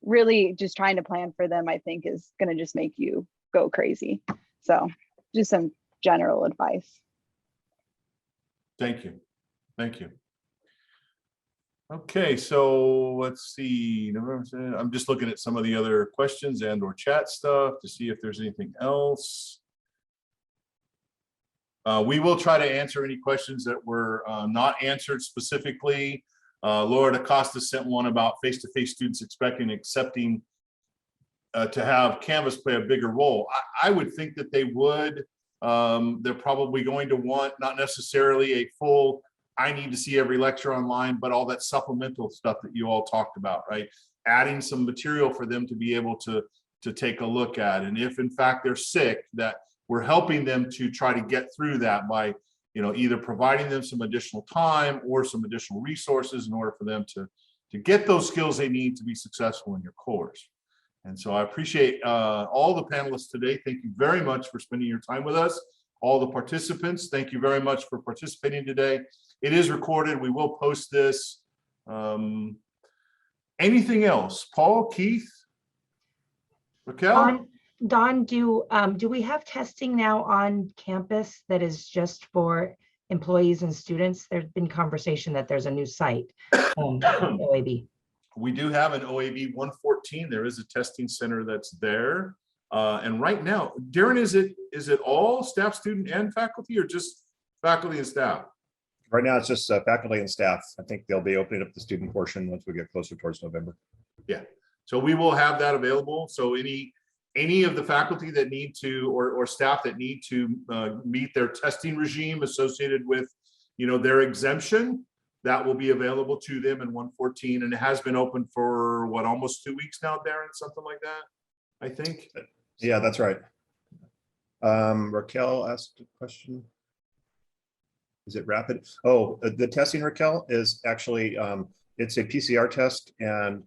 [SPEAKER 2] really just trying to plan for them, I think, is going to just make you go crazy. So just some general advice.
[SPEAKER 1] Thank you. Thank you. Okay, so let's see. I'm just looking at some of the other questions and or chat stuff to see if there's anything else. We will try to answer any questions that were not answered specifically. Laura DaCosta sent one about face-to-face students expecting and accepting to have Canvas play a bigger role. I would think that they would. They're probably going to want not necessarily a full, I need to see every lecture online, but all that supplemental stuff that you all talked about, right? Adding some material for them to be able to take a look at. And if in fact they're sick, that we're helping them to try to get through that by, you know, either providing them some additional time or some additional resources in order for them to get those skills they need to be successful in your course. And so I appreciate all the panelists today. Thank you very much for spending your time with us. All the participants, thank you very much for participating today. It is recorded. We will post this. Anything else? Paul, Keith, Raquel?
[SPEAKER 7] Don, do we have testing now on campus that is just for employees and students? There's been conversation that there's a new site, OAB.
[SPEAKER 1] We do have an OAB 114. There is a testing center that's there. And right now, Darren, is it all staff, student, and faculty, or just faculty and staff?
[SPEAKER 9] Right now, it's just faculty and staff. I think they'll be opening up the student portion once we get closer towards November.
[SPEAKER 1] Yeah, so we will have that available. So any of the faculty that need to, or staff that need to meet their testing regime associated with, you know, their exemption, that will be available to them in 114. And it has been open for what, almost 2 weeks now, Darren, something like that, I think.
[SPEAKER 9] Yeah, that's right. Raquel asked a question. Is it rapid? Oh, the testing, Raquel, is actually, it's a PCR test, and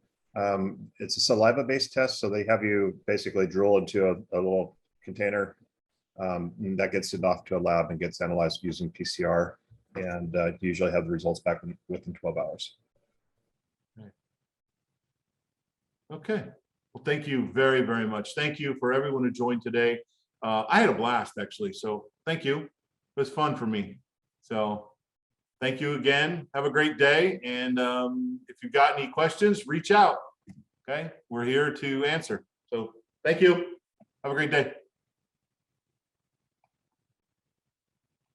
[SPEAKER 9] it's a saliva-based test. So they have you basically drool into a little container that gets sent off to a lab and gets analyzed using PCR, and usually have the results back within 12 hours.
[SPEAKER 1] Okay. Well, thank you very, very much. Thank you for everyone who joined today. I had a blast, actually. So thank you. It was fun for me. So thank you again. Have a great day. And if you've got any questions, reach out. Okay. We're here to answer. So thank you. Have a great day.